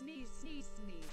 sneeze, sneeze, sneeze.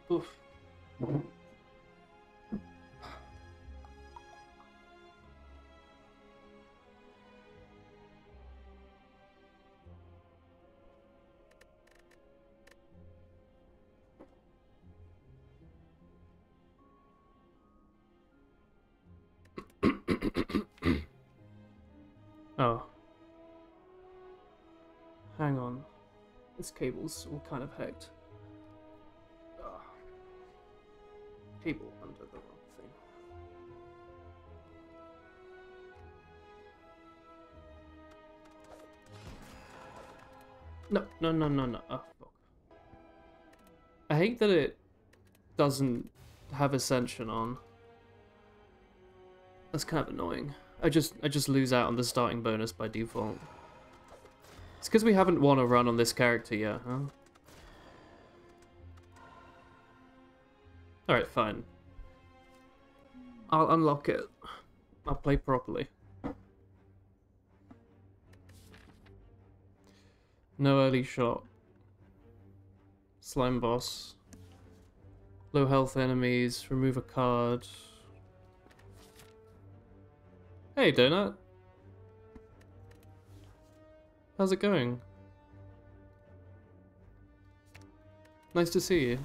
Oof. Oh. Hang on. This cable's all kind of hacked. Ugh. Cable under the wrong thing. No, no, no, no, no. Oh, fuck. I hate that it doesn't have Ascension on. That's kind of annoying. I just lose out on the starting bonus by default. It's because we haven't won a run on this character yet, huh? Alright, fine. I'll unlock it. I'll play properly. No early shot. Slime boss. Low health enemies. Remove a card. Hey, Donut. How's it going? Nice to see you.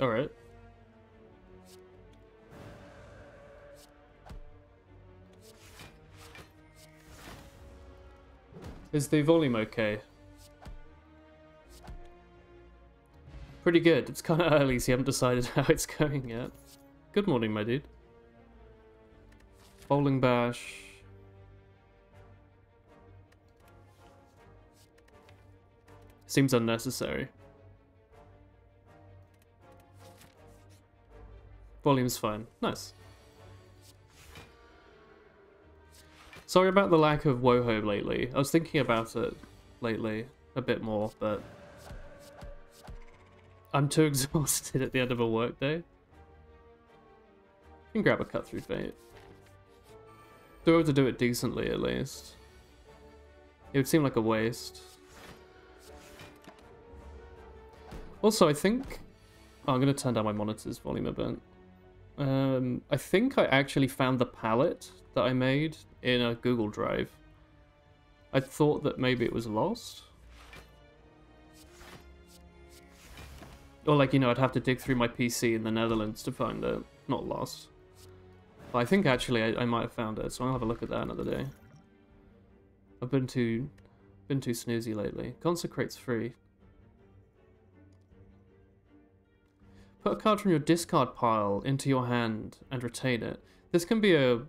Alright. Is the volume okay? Pretty good. It's kind of early, so you haven't decided how it's going yet. Good morning, my dude. Bowling bash. Seems unnecessary. Volume's fine. Nice. Sorry about the lack of WoHo lately. I was thinking about it lately a bit more, but I'm too exhausted at the end of a workday. You can grab a cut-through fate. Do have to do it decently, at least. It would seem like a waste. Also, I think... Oh, I'm going to turn down my monitor's volume a bit. I think I actually found the palette that I made in a Google Drive. I thought that maybe it was lost. Or like, you know, I'd have to dig through my PC in the Netherlands to find it. Not lost. But I think actually I might have found it, so I'll have a look at that another day. I've been too snoozy lately. Consecrate's free. Put a card from your discard pile into your hand and retain it. This can be a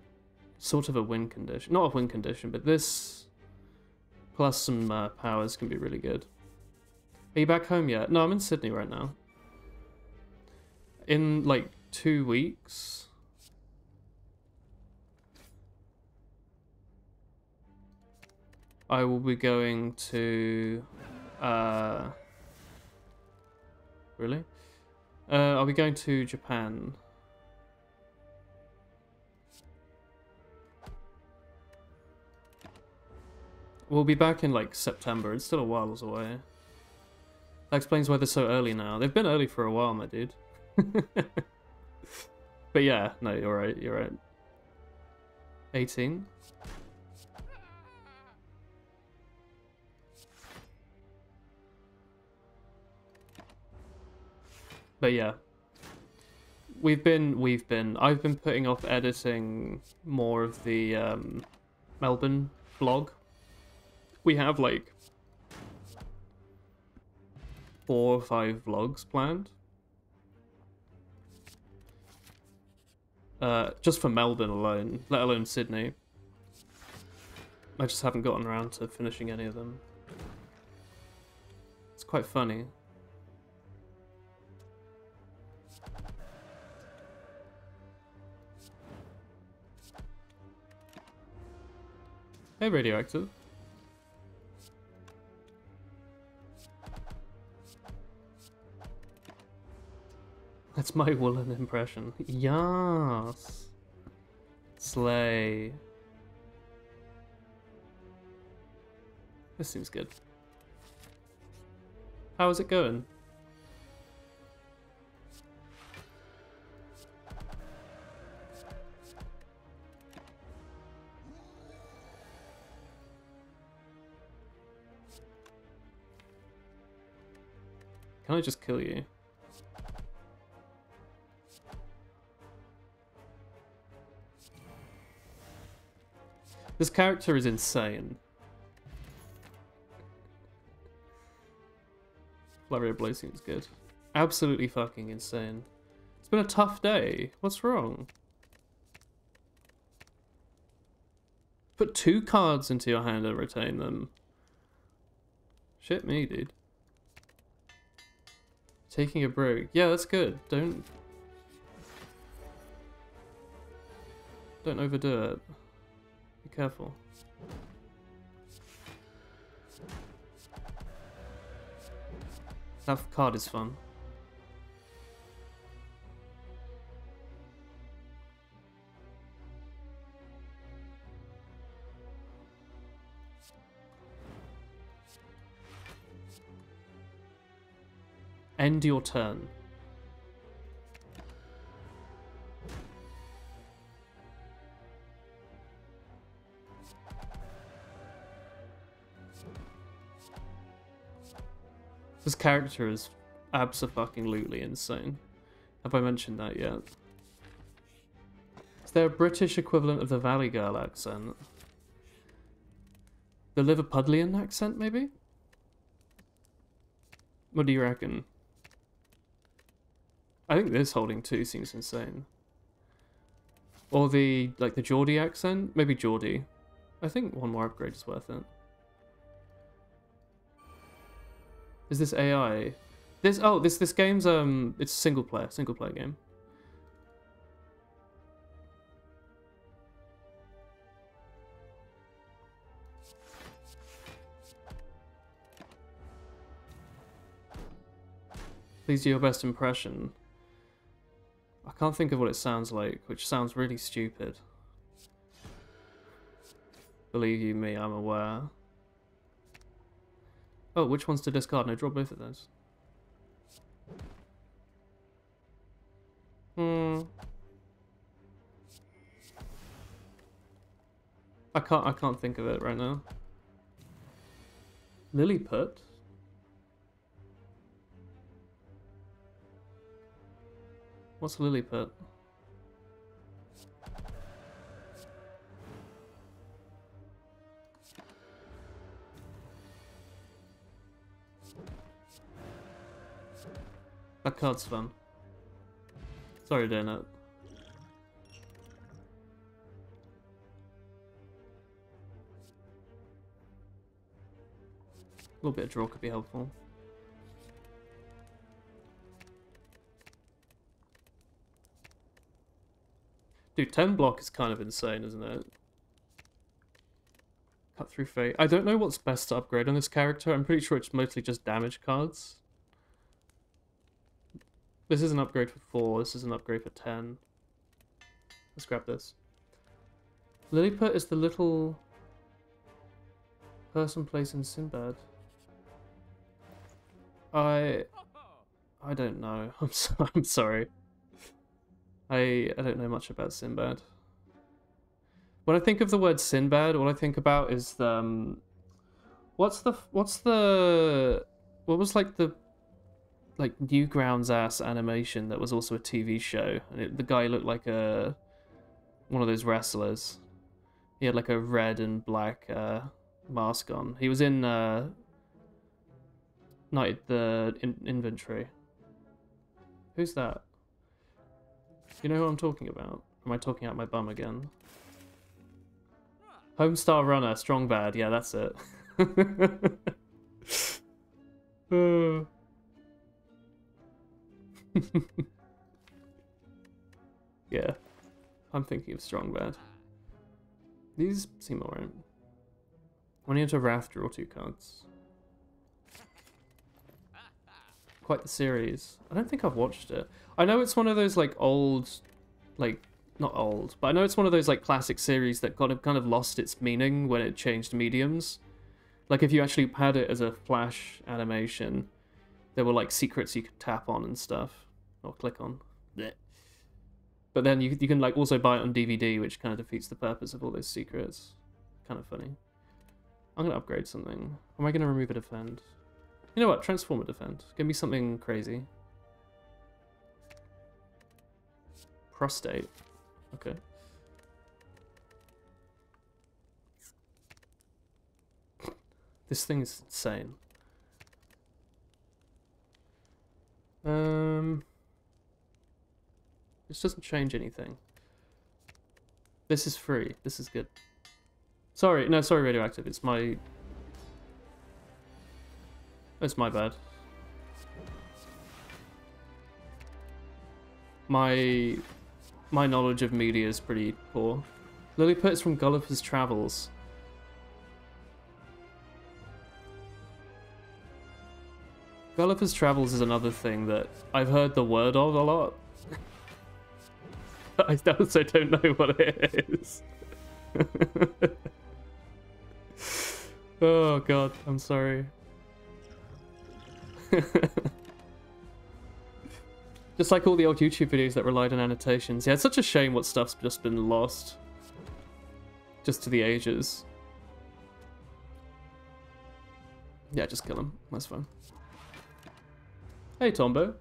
sort of a win condition. Not a win condition, but this plus some powers can be really good. Are you back home yet? No, I'm in Sydney right now. In like 2 weeks. I will be going to... Really? I'll be going to Japan. We'll be back in like September. It's still a while away. That explains why they're so early now. They've been early for a while, my dude. But yeah, no, you're right, you're right. 18? But yeah. I've been putting off editing more of the Melbourne vlog. We have like 4 or 5 vlogs planned. Just for Melbourne alone, let alone Sydney. I just haven't gotten around to finishing any of them. It's quite funny. Hey, Radioactive. That's my woolen impression. Yes. Slay. This seems good. How is it going? Can I just kill you? This character is insane. Flurry of Blow seems good. Absolutely fucking insane. It's been a tough day. What's wrong? Put 2 cards into your hand and retain them. Shit me, dude. Taking a break. Yeah, that's good. Don't overdo it. Be careful. That card is fun. End your turn. This character is abso-fucking-lutely insane. Have I mentioned that yet? Is there a British equivalent of the Valley Girl accent? The Liverpudlian accent, maybe? What do you reckon? I think this holding 2 seems insane. Or the, like, the Geordie accent? Maybe Geordie. I think 1 more upgrade is worth it. Is this AI? This game's it's single player game. Please do your best impression. I can't think of what it sounds like, which sounds really stupid. Believe you me, I'm aware. Oh, which ones to discard? No, draw both of those. I can't think of it right now. Lilliput? What's Lilliput? That card's fun. Sorry, doing it. A little bit of draw could be helpful. Dude, 10 block is kind of insane, isn't it? Cut through fate. I don't know what's best to upgrade on this character. I'm pretty sure it's mostly just damage cards. This is an upgrade for 4. This is an upgrade for 10. Let's grab this. Lilliput is the little person place in Sinbad. I don't know. I'm sorry. I don't know much about Sinbad. When I think of the word Sinbad, all I think about is the what was like the like Newgrounds ass animation that was also a TV show, and the guy looked like one of those wrestlers. He had like a red and black mask on. He was in Night the Inventory. Who's that? You know who I'm talking about? Am I talking out my bum again? Homestar Runner, Strong Bad. Yeah, that's it. Yeah, I'm thinking of Strong Bad. These seem alright. When you enter Wrath, draw 2 cards. Quite the series. I don't think I've watched it. I know it's one of those like old, like not old, but I know it's one of those like classic series that kind of lost its meaning when it changed mediums. Like if you actually had it as a flash animation, there were like secrets you could tap on and stuff or click on. Blech. But then you can like also buy it on DVD, which kind of defeats the purpose of all those secrets. Kind of funny. I'm gonna upgrade something. Or am I gonna remove a defend? You know what? Transform a defend. Give me something crazy. Prostate. Okay. This thing is insane. This doesn't change anything. This is free. This is good. Sorry, no, sorry, Radioactive. It's my bad. My knowledge of media is pretty poor. Lilliput's from Gulliver's Travels. Gulliver's Travels is another thing that I've heard the word of a lot. I also don't know what it is. Oh god, I'm sorry. Just like all the old YouTube videos that relied on annotations. Yeah, it's such a shame what stuff's just been lost. Just to the ages. Yeah, just kill him. That's fine. Hey, Tombo.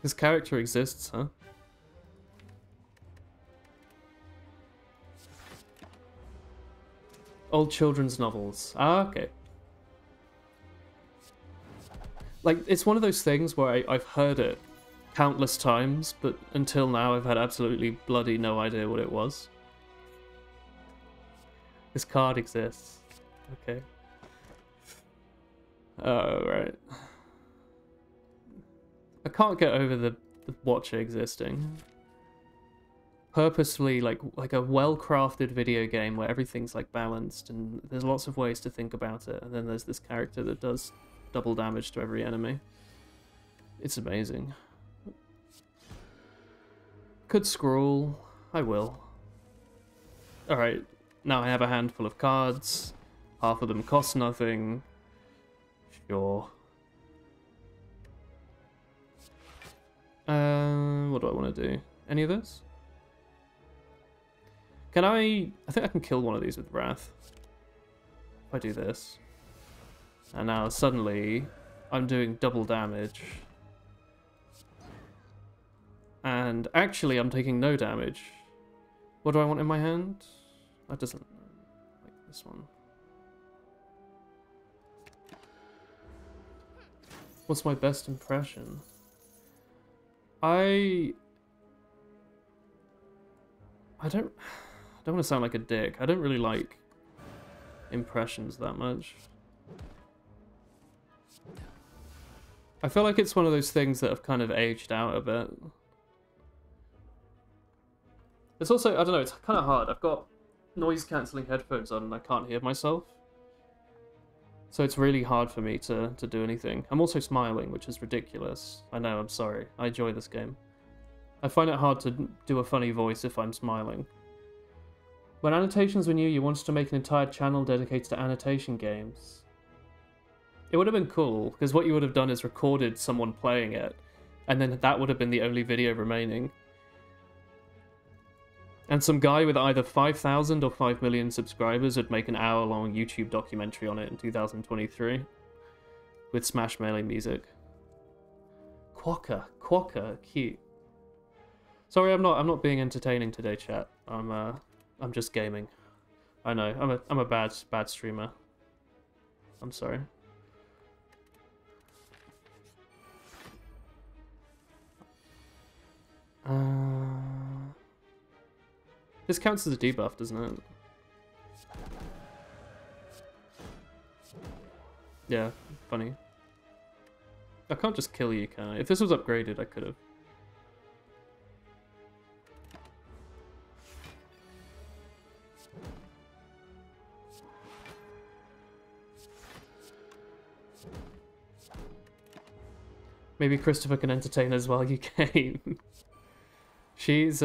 This character exists, huh? Old children's novels. Ah, okay. Like, it's one of those things where I've heard it countless times, but until now I've had absolutely bloody no idea what it was. This card exists. Okay. Oh, right. I can't get over the Watcher existing. Purposefully, like a well-crafted video game where everything's like balanced and there's lots of ways to think about it, and then there's this character that does double damage to every enemy. It's amazing. Could scroll. I will. Alright, now I have a handful of cards. Half of them cost nothing. Sure. What do I want to do? Any of this? Can I think I can kill one of these with Wrath. If I do this. And now suddenly I'm doing double damage. And actually I'm taking no damage. What do I want in my hand? That doesn't like this one. What's my best impression? I don't want to sound like a dick. I don't really like impressions that much. I feel like it's one of those things that have kind of aged out a bit. It's also, I don't know, it's kind of hard. I've got noise cancelling headphones on and I can't hear myself. So it's really hard for me to do anything. I'm also smiling, which is ridiculous. I know, I'm sorry. I enjoy this game. I find it hard to do a funny voice if I'm smiling. When annotations were new, you wanted to make an entire channel dedicated to annotation games. It would have been cool, because what you would have done is recorded someone playing it, and then that would have been the only video remaining. And some guy with either 5,000 or 5 million subscribers would make an hour-long YouTube documentary on it in 2023. with Smash Melee music. Quokka, cute. Sorry, I'm not being entertaining today, chat. I'm just gaming. I know, I'm a bad streamer. I'm sorry. This counts as a debuff, doesn't it? Yeah, funny. I can't just kill you, can I? If this was upgraded, I could have. Maybe Christopher can entertain us while you game. She's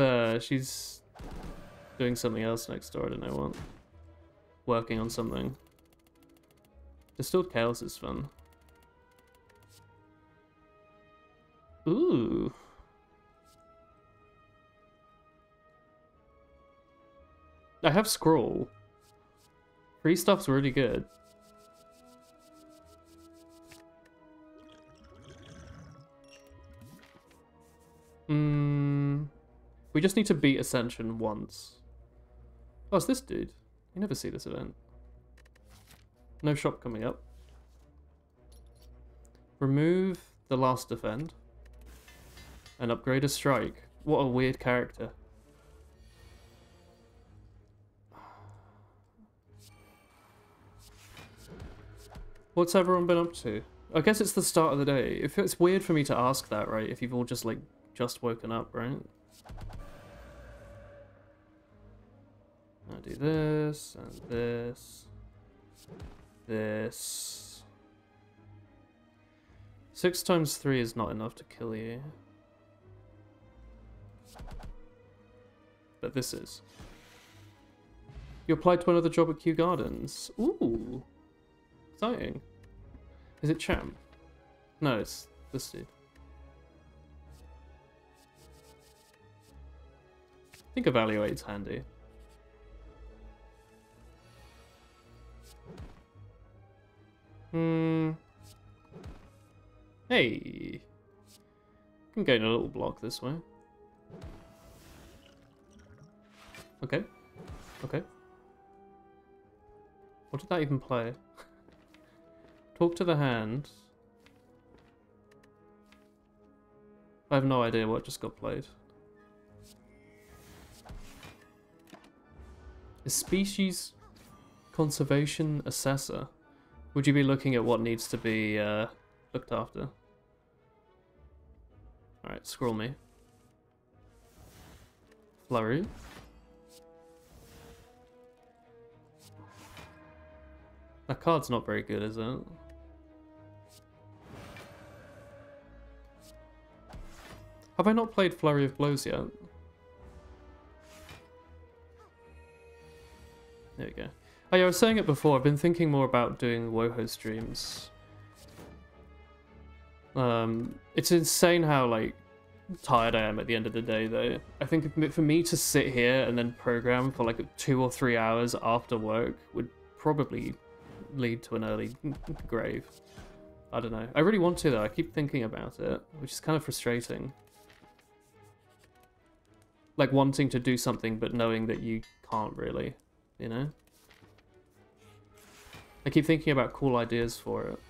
doing something else next door, I don't know what. Working on something. Distilled Chaos is fun. Ooh. I have Scroll. Free stuff's really good. We just need to beat Ascension once. Oh, it's this dude. You never see this event. No shop coming up. Remove the last defend. And upgrade a strike. What a weird character. What's everyone been up to? I guess it's the start of the day. If it's weird for me to ask that, right? If you've all just like just woken up, right? I'll do this and this. This. 6 times 3 is not enough to kill you. But this is. You applied to another job at Kew Gardens. Ooh. Exciting. Is it Champ? No, it's this dude. I think Evaluate's handy. Hey. Can gain a little block this way. Okay. Okay. What did that even play? Talk to the hand. I have no idea what just got played. A species conservation assessor. Would you be looking at what needs to be looked after? Alright, scroll me. Flurry. That card's not very good, is it? Have I not played Flurry of Blows yet? There we go. Oh yeah, I was saying it before, I've been thinking more about doing WoHo streams. It's insane how, like, tired I am at the end of the day, though. I think for me to sit here and then program for, like, 2 or 3 hours after work would probably lead to an early grave. I don't know. I really want to, though. I keep thinking about it, which is kind of frustrating. Like, wanting to do something, but knowing that you can't really, you know? I keep thinking about cool ideas for it.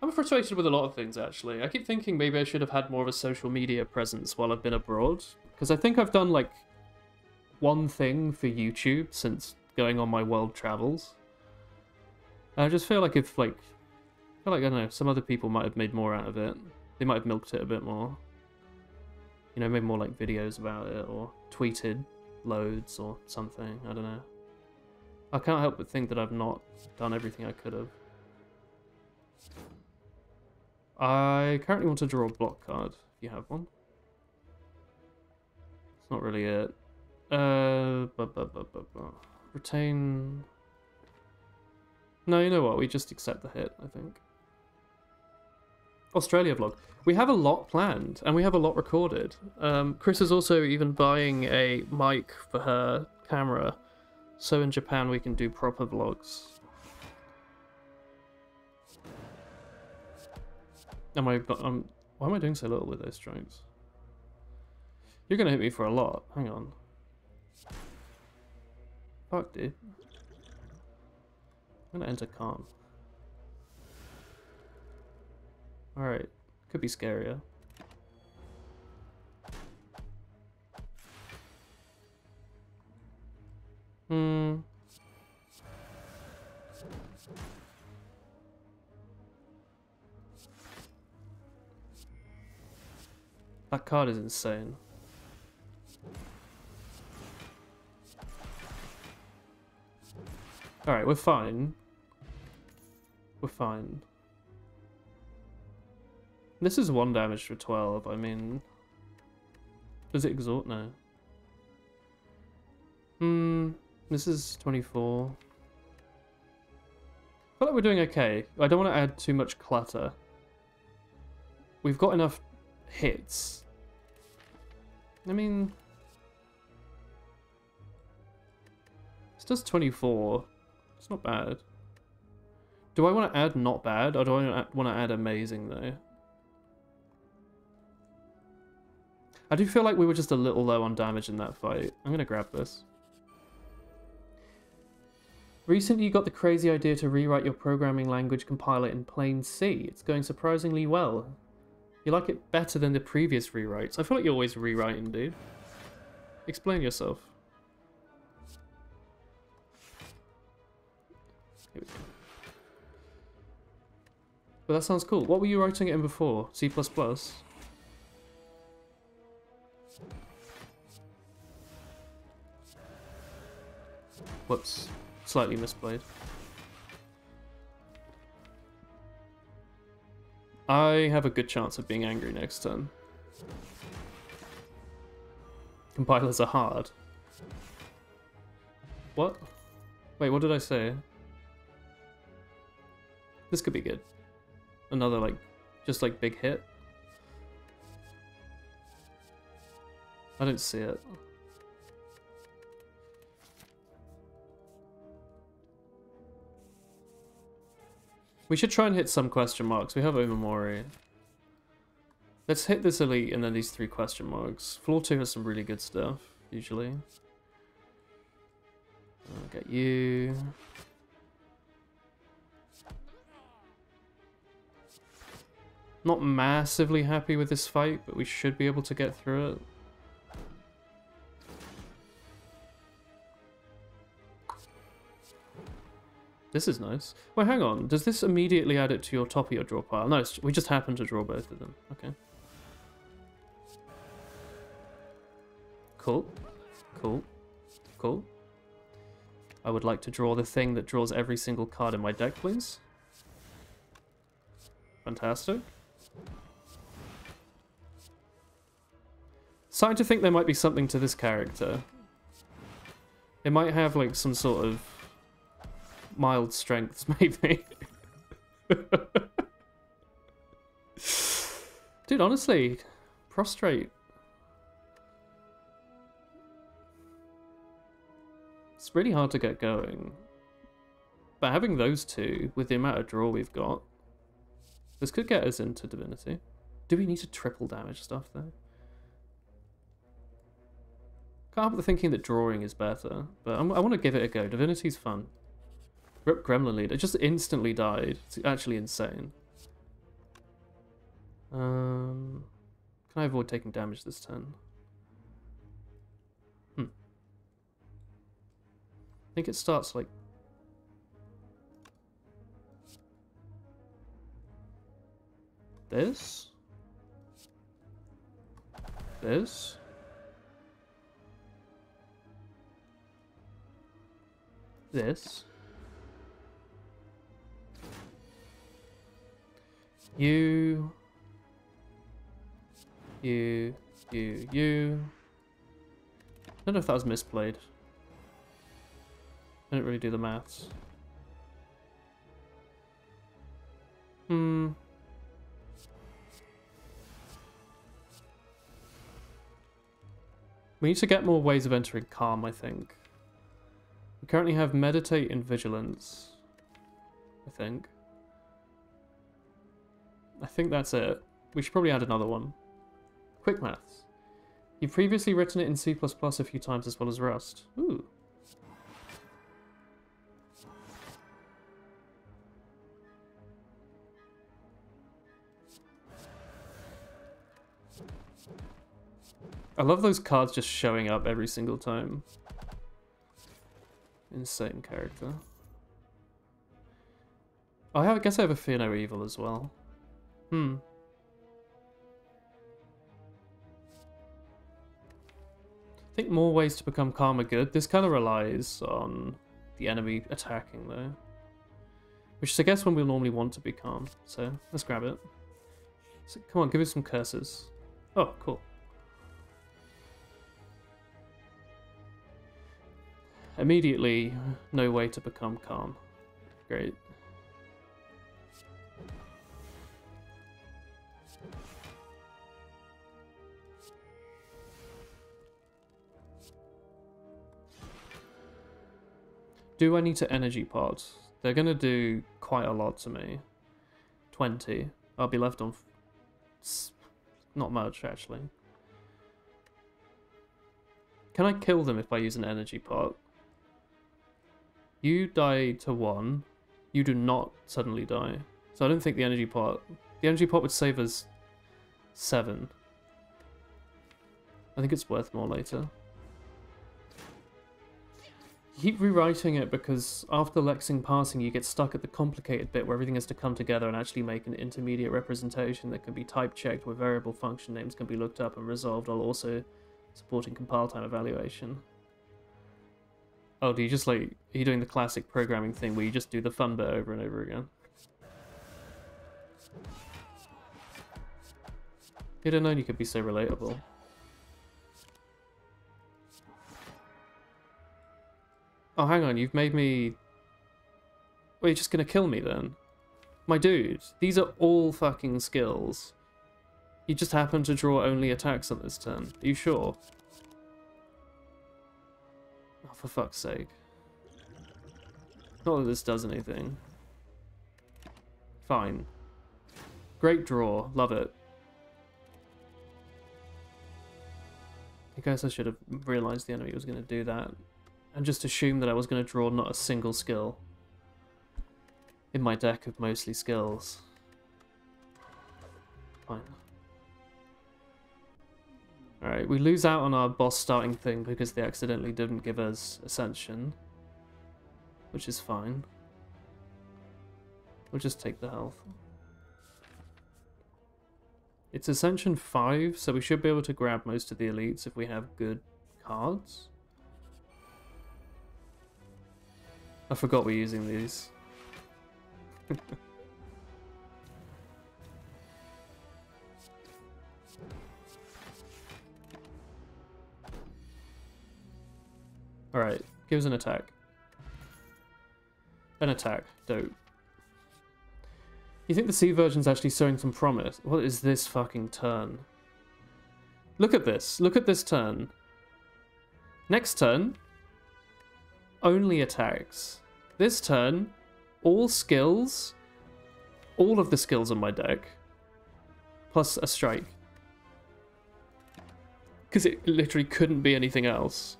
I'm frustrated with a lot of things, actually. I keep thinking maybe I should have had more of a social media presence while I've been abroad. Because I think I've done, like, one thing for YouTube since going on my world travels. I just feel like if, like, I don't know, some other people might have made more out of it. They might have milked it a bit more. You know, made more, like, videos about it, or tweeted loads, or something. I don't know. I can't help but think that I've not done everything I could have. I currently want to draw a block card, if you have one. It's not really it. Retain... No, you know what? We just accept the hit, I think. Australia vlog. We have a lot planned, and we have a lot recorded. Chris is also even buying a mic for her camera, so in Japan we can do proper vlogs. Why am I doing so little with those strikes? You're gonna hit me for a lot. Hang on. Fuck, dude. I'm gonna enter calm. Alright. Could be scarier. That card is insane. Alright, we're fine. We're fine. This is 1 damage for 12, I mean... Does it exhaust? No. This is 24. I feel like we're doing okay. I don't want to add too much clutter. We've got enough hits. I mean... This does 24. It's not bad. Do I want to add not bad, or do I want to add amazing, though? I do feel like we were just a little low on damage in that fight. I'm going to grab this. Recently you got the crazy idea to rewrite your programming language compiler in plain C. It's going surprisingly well. You like it better than the previous rewrites. I feel like you're always rewriting, dude. Explain yourself. Here we go. But that sounds cool. What were you writing it in before? C++? Whoops. Slightly misplayed. I have a good chance of being angry next turn. Compilers are hard. What? Wait, what did I say? This could be good. Another, like, just like big hit. I don't see it. We should try and hit some question marks. We have Omamori. Let's hit this elite and then these 3 question marks. Floor 2 has some really good stuff, usually. I'll get you. Not massively happy with this fight, but we should be able to get through it. This is nice. Wait, hang on. Does this immediately add it to your top of your draw pile? No, we just happen to draw both of them. Okay. Cool. Cool. Cool. I would like to draw the thing that draws every single card in my deck, please. Fantastic. Starting to think there might be something to this character. It might have, like, some sort of mild strengths, maybe. Dude, honestly, prostrate. It's really hard to get going. But having those two, with the amount of draw we've got, this could get us into Divinity. Do we need to triple damage stuff, though? Can't help the thinking that drawing is better, but I want to give it a go. Divinity's fun. Rip Gremlin Leader. It just instantly died. It's actually insane. Can I avoid taking damage this turn? I think it starts like... this? This? This? You. I don't know if that was misplayed. I didn't really do the maths. We need to get more ways of entering calm, I think. We currently have Meditate and Vigilance, I think. I think that's it. We should probably add another one. Quick maths. You've previously written it in C++ a few times as well as Rust. Ooh. I love those cards just showing up every single time. Insane character. Oh, I guess I have a Fear No Evil as well. I think more ways to become calm are good. This kind of relies on the enemy attacking though. Which is I guess when we normally want to be calm. So let's grab it. So, come on, give us some curses. Oh, cool. Immediately, no way to become calm. Great. Do I need to energy pot? They're gonna do quite a lot to me. 20. I'll be left on... not much, actually. Can I kill them if I use an energy pot? You die to 1. You do not suddenly die. So I don't think the energy pot... The energy pot would save us 7. I think it's worth more later. Keep rewriting it because after Lexing passing you get stuck at the complicated bit where everything has to come together and actually make an intermediate representation that can be type checked, where variable function names can be looked up and resolved, while also supporting compile time evaluation. Oh, do you just like, are you doing the classic programming thing where you just do the fun bit over and over again? You'd have known you could be so relatable. Oh, hang on, you've made me... Well, you're just gonna kill me then? My dude, these are all fucking skills. You just happen to draw only attacks on this turn. Are you sure? Oh, for fuck's sake. Not that this does anything. Fine. Great draw, love it. I guess I should have realised the enemy was going to do that. And just assume that I was going to draw not a single skill in my deck of mostly skills. Fine. Alright, we lose out on our boss starting thing because they accidentally didn't give us Ascension. Which is fine. We'll just take the health. It's Ascension 5, so we should be able to grab most of the elites if we have good cards. I forgot we're using these. Alright, give us an attack. An attack, dope. You think the C version's actually showing some promise? What is this fucking turn? Look at this turn. Next turn, only attacks. This turn, all skills, all of the skills on my deck, plus a strike. Because it literally couldn't be anything else.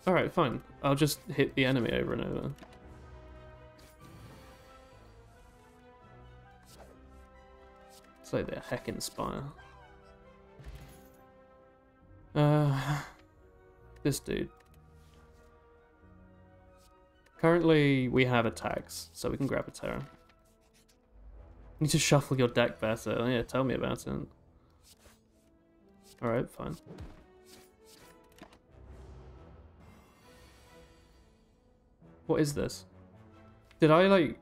Alright, fine. I'll just hit the enemy over and over. It's like the Heck Inspire. This dude. Currently, we have attacks, so we can grab a Terror. You need to shuffle your deck better. Oh, yeah, tell me about it. Alright, fine. What is this? Did I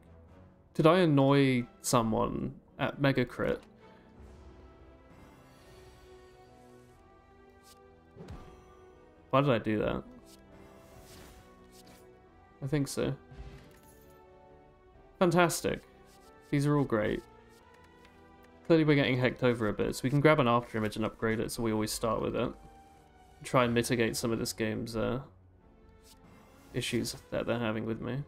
annoy someone at Mega Crit? Why did I do that? I think so. Fantastic. These are all great. Clearly we're getting hecked over a bit, so we can grab an after image and upgrade it so we always start with it. Try and mitigate some of this game's issues that they're having with me.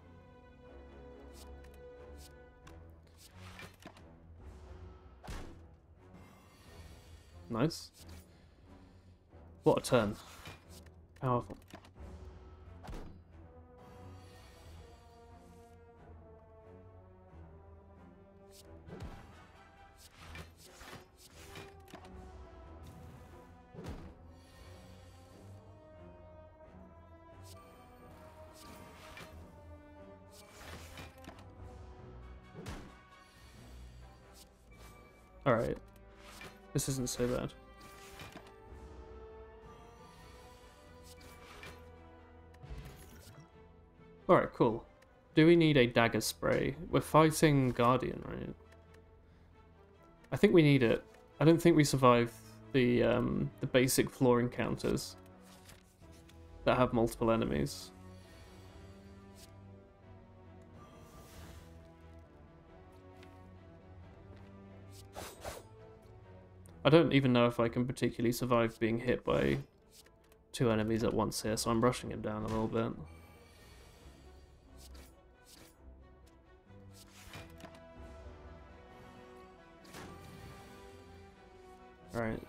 Nice. What a turn. Powerful. Alright. This isn't so bad. Alright, cool. Do we need a dagger spray? We're fighting Guardian, right? I think we need it. I don't think we survive the basic floor encounters that have multiple enemies. I don't even know if I can particularly survive being hit by 2 enemies at once here, so I'm rushing him down a little bit. Alright.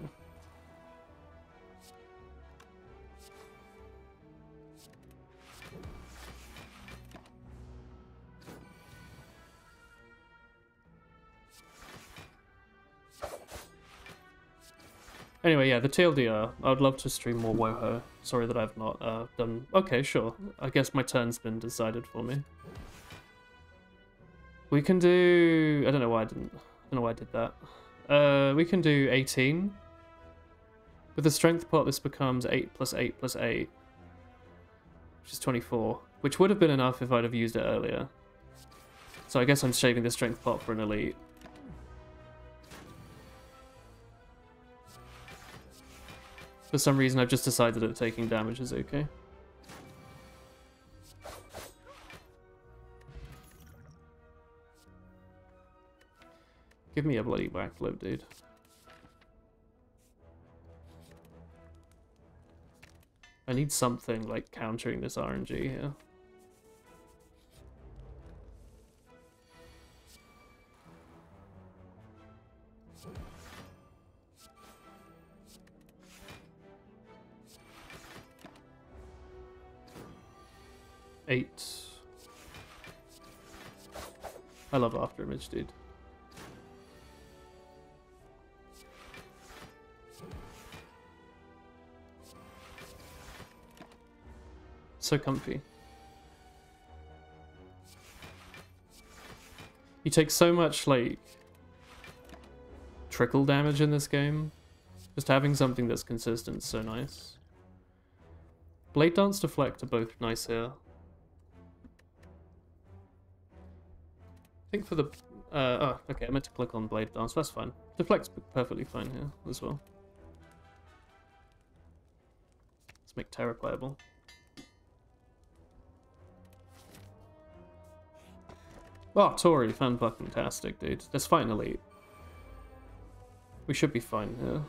Anyway, yeah, the TLDR. I would love to stream more WoHo. Sorry that I've not done... Okay, sure. I guess my turn's been decided for me. We can do... I don't know why I didn't... I don't know why I did that. We can do 18. With the strength pot, this becomes 8 plus 8 plus 8. Which is 24. Which would have been enough if I'd have used it earlier. So I guess I'm shaving the strength pot for an elite. For some reason, I've just decided that taking damage is okay. Give me a bloody backflip, dude. I need something like countering this RNG here. Eight. I love After Image, dude. So comfy. You take so much, like, trickle damage in this game. Just having something that's consistent is so nice. Blade Dance, Deflect are both nice here. I think for the... oh, okay, I meant to click on Blade Dance. That's fine. Deflect's perfectly fine here as well. Let's make Terror playable. Oh, Tori, fan-fucking-tastic, dude. Let's fight an elite. We should be fine here.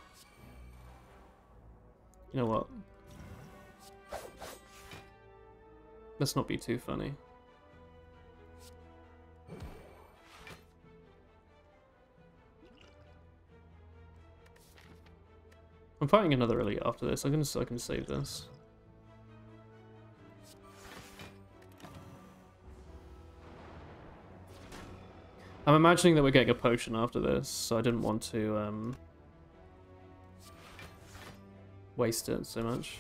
You know what? Let's not be too funny. I'm fighting another elite after this. I can save this. I'm imagining that we're getting a potion after this, so I didn't want to waste it so much.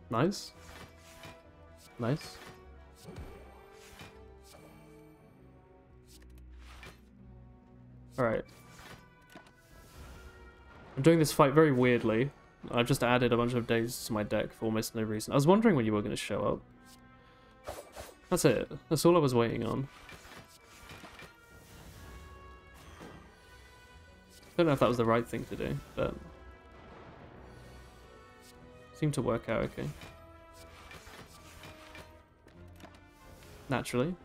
Nice. Nice. Alright. I'm doing this fight very weirdly. I've just added a bunch of days to my deck for almost no reason. I was wondering when you were going to show up. That's it. That's all I was waiting on. Don't know if that was the right thing to do, but... seemed to work out okay. Naturally.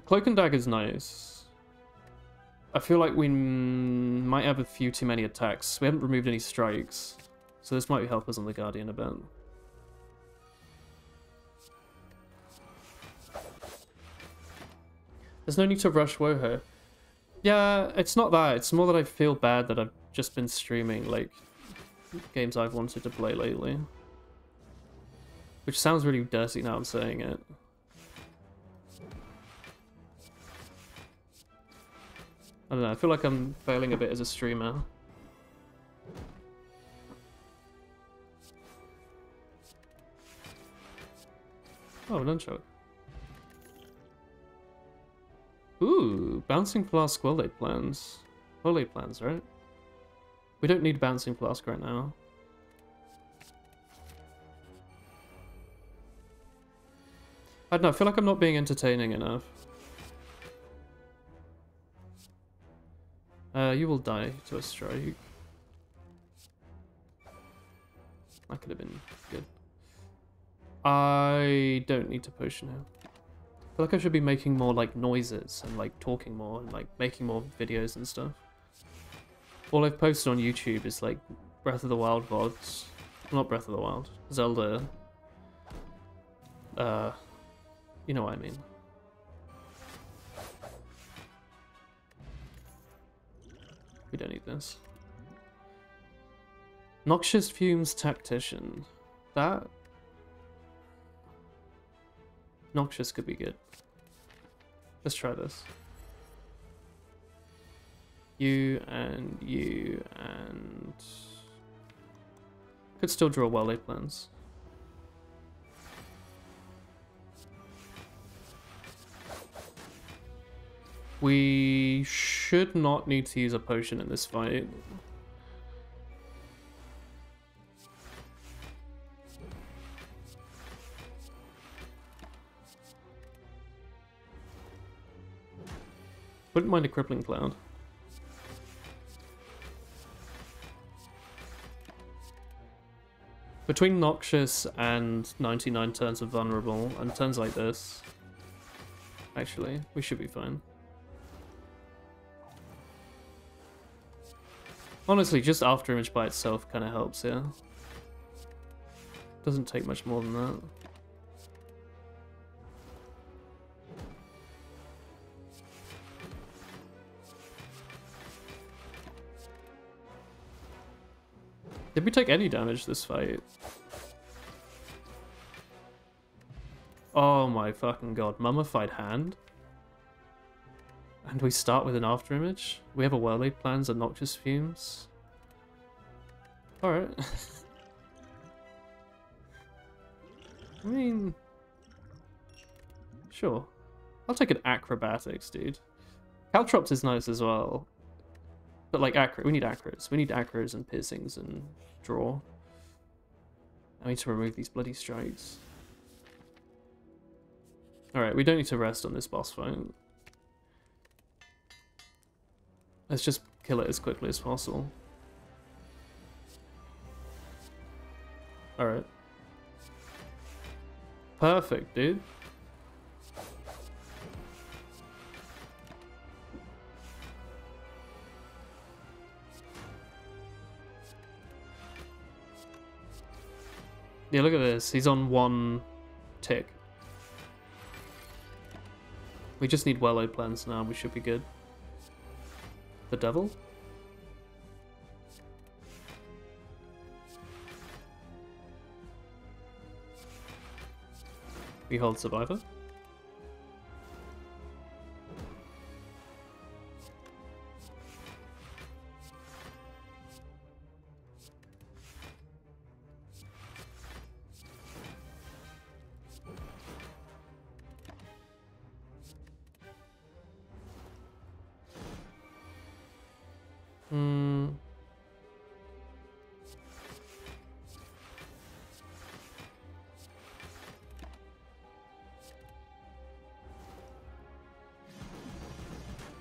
Cloak and Dagger's nice. I feel like we might have a few too many attacks. We haven't removed any strikes, so this might help us on the Guardian a bit. There's no need to rush Woho. Yeah, it's not that. It's more that I feel bad that I've just been streaming, like, games I've wanted to play lately. Which sounds really dirty now I'm saying it. I don't know, I feel like I'm failing a bit as a streamer. Oh, nunchuck. Ooh, bouncing flask well-laid plans. Well-laid plans, right? We don't need bouncing flask right now. I don't know, I feel like I'm not being entertaining enough. You will die to a strike. That could have been good. I don't need to push now. I feel like I should be making more like noises and like talking more and like making more videos and stuff. All I've posted on YouTube is like Breath of the Wild VODs. Not Breath of the Wild. Zelda. You know what I mean. We don't need this. Noxious Fumes Tactician. That... Noxious could be good. Let's try this. You and... Could still draw well-laid plans. We should not need to use a potion in this fight. Wouldn't mind a crippling cloud. Between Noxious and 99 turns of vulnerable and turns like this, actually, we should be fine. Honestly, just After Image by itself kind of helps, yeah. Doesn't take much more than that. Did we take any damage this fight? Oh my fucking god, Mummified Hand? And we start with an After Image? We have a well-laid plans and Noxious Fumes? Alright. I mean... Sure. I'll take an Acrobatics, dude. Caltrops is nice as well. But like, we need Acros. We need Acros and Piercings and Draw. I need to remove these bloody strikes. Alright, we don't need to rest on this boss fight. Let's just kill it as quickly as possible. Alright. Perfect, dude. Yeah, look at this. He's on one tick. We just need well-laid plans now. We should be good. The devil? We hold Survivor.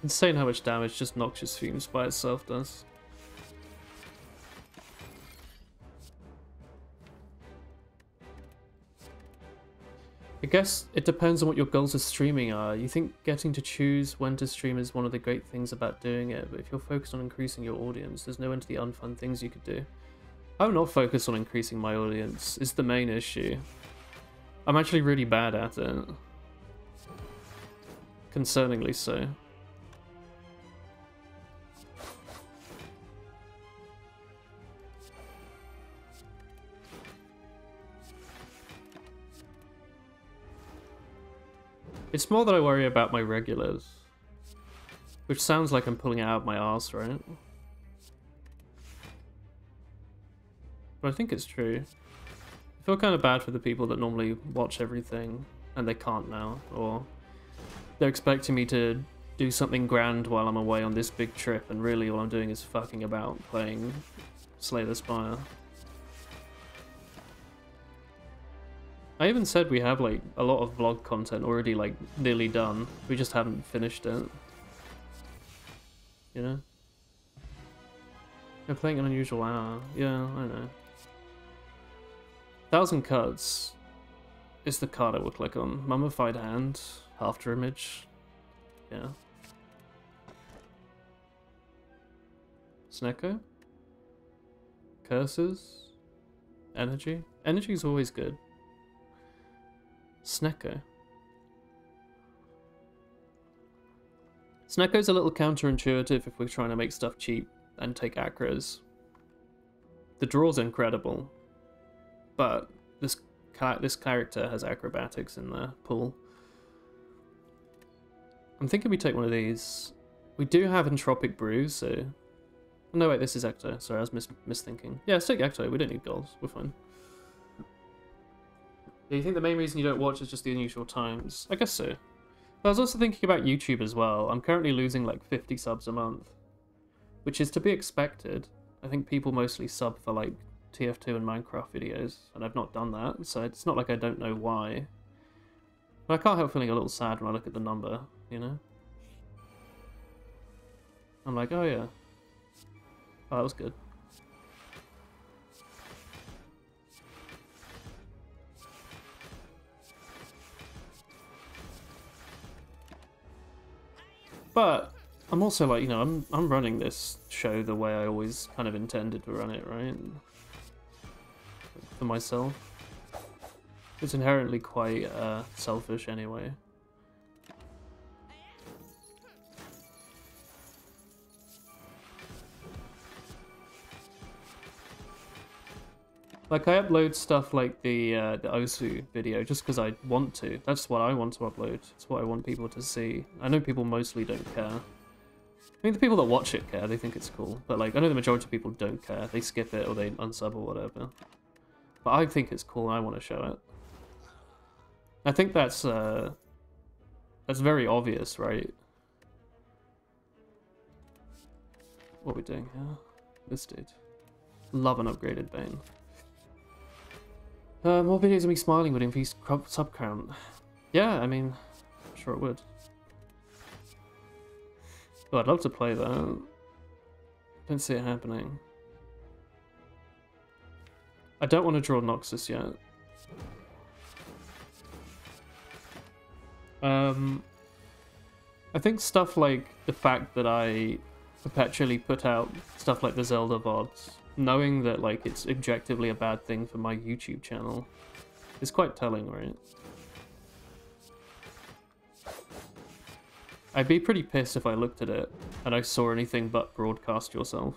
Insane how much damage just Noxious Fumes by itself does. guess it depends on what your goals of streaming are. You think getting to choose when to stream is one of the great things about doing it, but if you're focused on increasing your audience, there's no end to the unfun things you could do. I'm not focused on increasing my audience, it's the main issue. I'm actually really bad at it. Concerningly so. It's more that I worry about my regulars. Which sounds like I'm pulling it out of my arse, right? But I think it's true. I feel kind of bad for the people that normally watch everything and they can't now, or they're expecting me to do something grand while I'm away on this big trip, and really all I'm doing is fucking about playing Slay the Spire. I even said we have like a lot of vlog content already like nearly done. We just haven't finished it. You know? They're playing an unusual hour. Yeah, I know. 1,000 Cuts is the card I will click on. Mummified Hand, After Image. Yeah. Snecko? Curses? Energy? Energy is always good. Snecko. Snecko's a little counterintuitive if we're trying to make stuff cheap and take acros. The draw's incredible, but this character has acrobatics in the pool. I'm thinking we take one of these. We do have Entropic Brew, so... No, wait, this is Ecto. Sorry, I was misthinking. Yeah, let's take Ecto. We don't need goals. We're fine. Do you think the main reason you don't watch is just the unusual times? I guess so. But I was also thinking about YouTube as well. I'm currently losing like 50 subs a month, which is to be expected. I think people mostly sub for like TF2 and Minecraft videos, and I've not done that, so it's not like I don't know why. But I can't help feeling a little sad when I look at the number, you know? I'm like, oh yeah. Oh, that was good. But I'm also like, you know, I'm running this show the way I always kind of intended to run it, right? For myself. It's inherently quite selfish anyway. Like, I upload stuff like the Osu video just because I want to. That's what I want to upload. It's what I want people to see. I know people mostly don't care. I mean, the people that watch it care. They think it's cool. But, like, I know the majority of people don't care. They skip it or they unsub or whatever. But I think it's cool and I want to show it. I think that's very obvious, right? What are we doing here? This dude. Love an upgraded Bane. More videos of me smiling would increase sub count. Yeah, I mean, I'm sure it would. Oh, I'd love to play that. Don't see it happening. I don't want to draw Noxus yet. I think stuff like the fact that I perpetually put out stuff like the Zelda VODs, knowing that like it's objectively a bad thing for my YouTube channel, is quite telling, right? I'd be pretty pissed if I looked at it and I saw anything but broadcast yourself.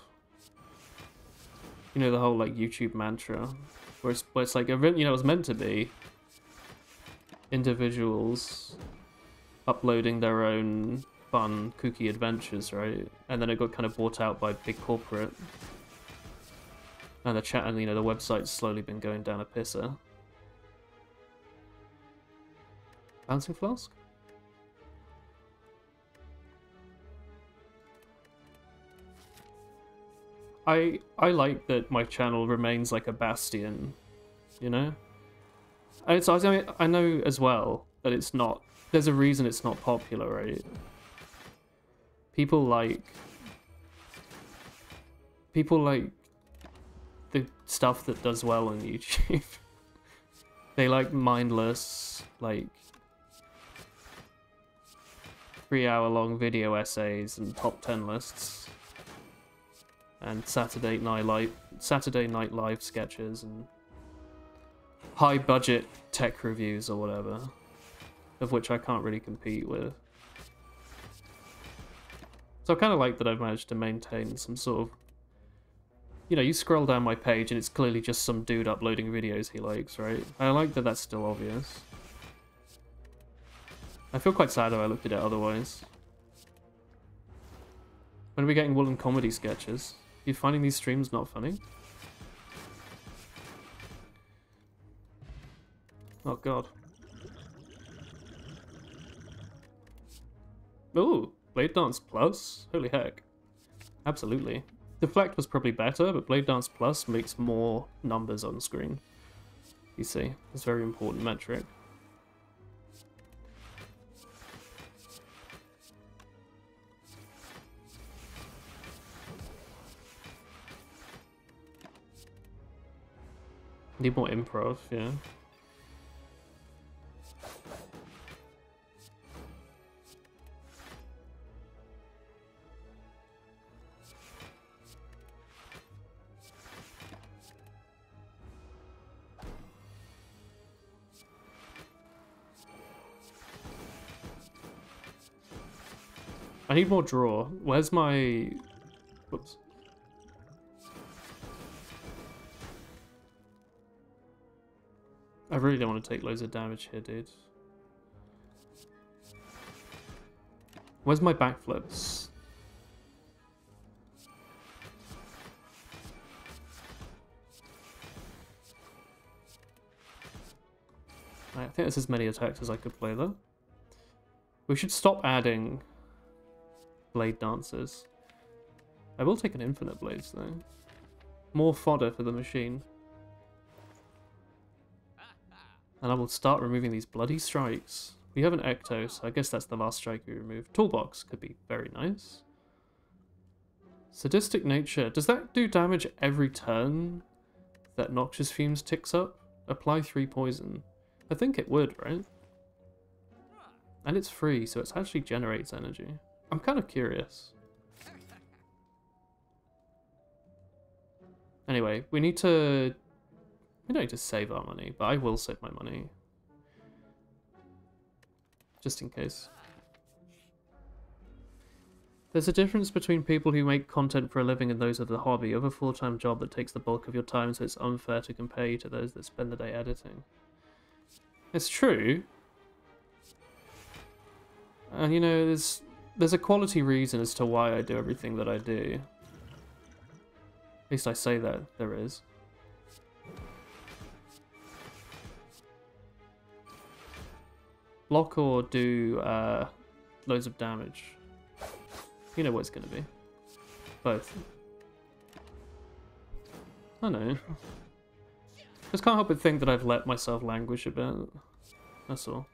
You know, the whole like YouTube mantra, where it's like, you know, it was meant to be individuals uploading their own fun, kooky adventures, right? And then it got kind of bought out by big corporate. And the chat, and you know, the website's slowly been going down a pisser. Bouncing Flask? I like that my channel remains like a bastion, you know? I know as well that it's not, there's a reason it's not popular, right? People like the stuff that does well on YouTube. They like mindless, like 3-hour-long video essays and top 10 lists, and Saturday Night Live sketches and high-budget tech reviews or whatever, of which I can't really compete with. So I kind of like that I've managed to maintain some sort of, you know, you scroll down my page and it's clearly just some dude uploading videos he likes, right? I like that that's still obvious. I feel quite sad if I looked at it otherwise. When are we getting Woolen comedy sketches? You finding these streams not funny? Oh god. Ooh, Blade Dance Plus? Holy heck. Absolutely. Deflect was probably better, but Blade Dance Plus makes more numbers on screen. You see, it's a very important metric. Need more improv, yeah. I need more draw. Where's my... Whoops. I really don't want to take loads of damage here, dude. Where's my backflips? I think there's as many attacks as I could play there. We should stop adding blade dancers. I will take an infinite blades though. More fodder for the machine. And I will start removing these bloody strikes. We have an Ecto, so I guess that's the last strike we remove. Toolbox could be very nice. Sadistic Nature. Does that do damage every turn that Noxious Fumes ticks up? Apply 3 poison. I think it would, right? And it's free, so it actually generates energy. I'm kind of curious. Anyway, we need to... We don't need to save our money, but I will save my money. Just in case. There's a difference between people who make content for a living and those with a hobby. You have a full-time job that takes the bulk of your time, so it's unfair to compare you to those that spend the day editing. It's true. And you know, there's a quality reason as to why I do everything that I do. At least I say that there is. Block or do loads of damage. You know what it's going to be. Both. I know. Just can't help but think that I've let myself languish a bit. That's all.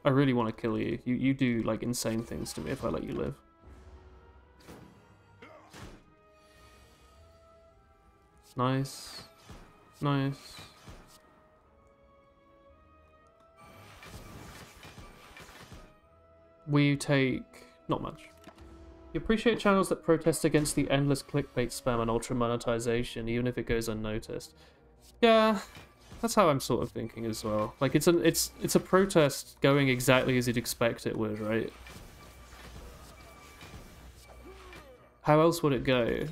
I really want to kill you. You do like insane things to me if I let you live. Nice. Nice. We take... not much. You appreciate channels that protest against the endless clickbait spam and ultra monetization, even if it goes unnoticed. Yeah, that's how I'm sort of thinking as well. Like, it's a protest going exactly as you'd expect it would, right? How else would it go?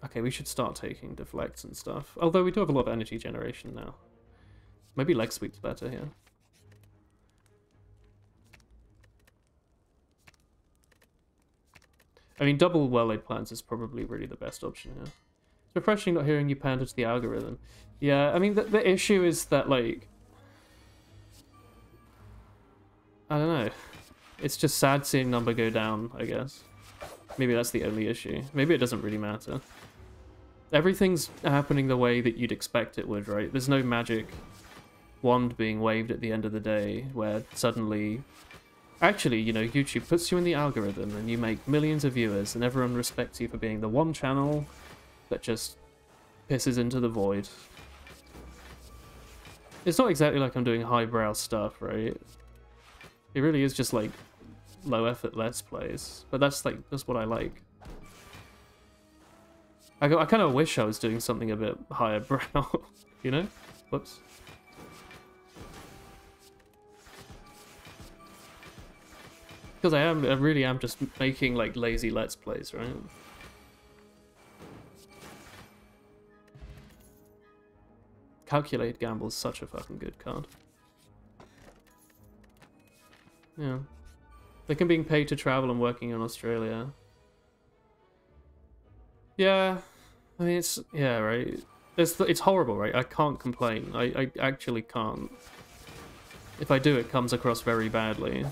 Okay, we should start taking deflects and stuff. Although we do have a lot of energy generation now. Maybe leg sweep's better here. I mean, double well-laid plans is probably really the best option here. It's refreshing not hearing you pander to the algorithm. Yeah, I mean, the issue is that, like... I don't know. It's just sad seeing number go down, I guess. Maybe that's the only issue. Maybe it doesn't really matter. Everything's happening the way that you'd expect it would, right? There's no magic wand being waved at the end of the day where suddenly... Actually, you know, YouTube puts you in the algorithm and you make millions of viewers and everyone respects you for being the one channel that just pisses into the void. It's not exactly like I'm doing highbrow stuff, right? It really is just like low effort let's plays, but that's what I like. I kind of wish I was doing something a bit higher brow, you know? Whoops. Because I really am just making like lazy let's plays, right? Calculated Gamble is such a fucking good card. Yeah. They can being paid to travel and working in Australia. Yeah. I mean, it's... Yeah, right. It's horrible, right? I can't complain. I actually can't. If I do, it comes across very badly.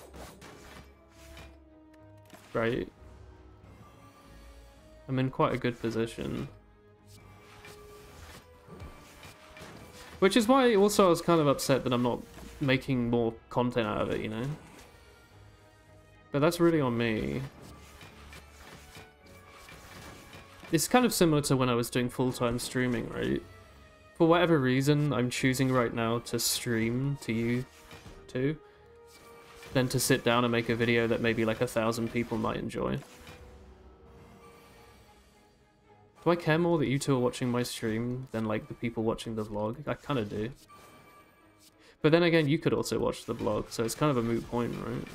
Right? I'm in quite a good position. Which is why also I was kind of upset that I'm not making more content out of it, you know? But that's really on me. It's kind of similar to when I was doing full-time streaming, right? For whatever reason, I'm choosing right now to stream to you too, than to sit down and make a video that maybe like 1,000 people might enjoy. Do I care more that you two are watching my stream than like the people watching the vlog? I kind of do. But then again, you could also watch the vlog, so it's kind of a moot point, right?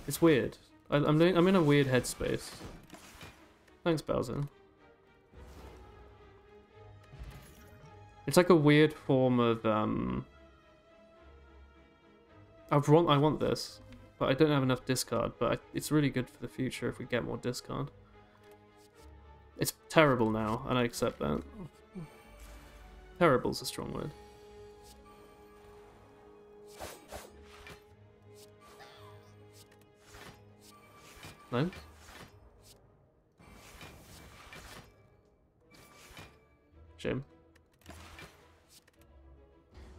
It's weird. I'm in a weird headspace. Thanks, Bowser. It's like a weird form of I want this, but I don't have enough discard. But it's really good for the future if we get more discard. It's terrible now, and I accept that. Terrible's a strong word. No? Shame.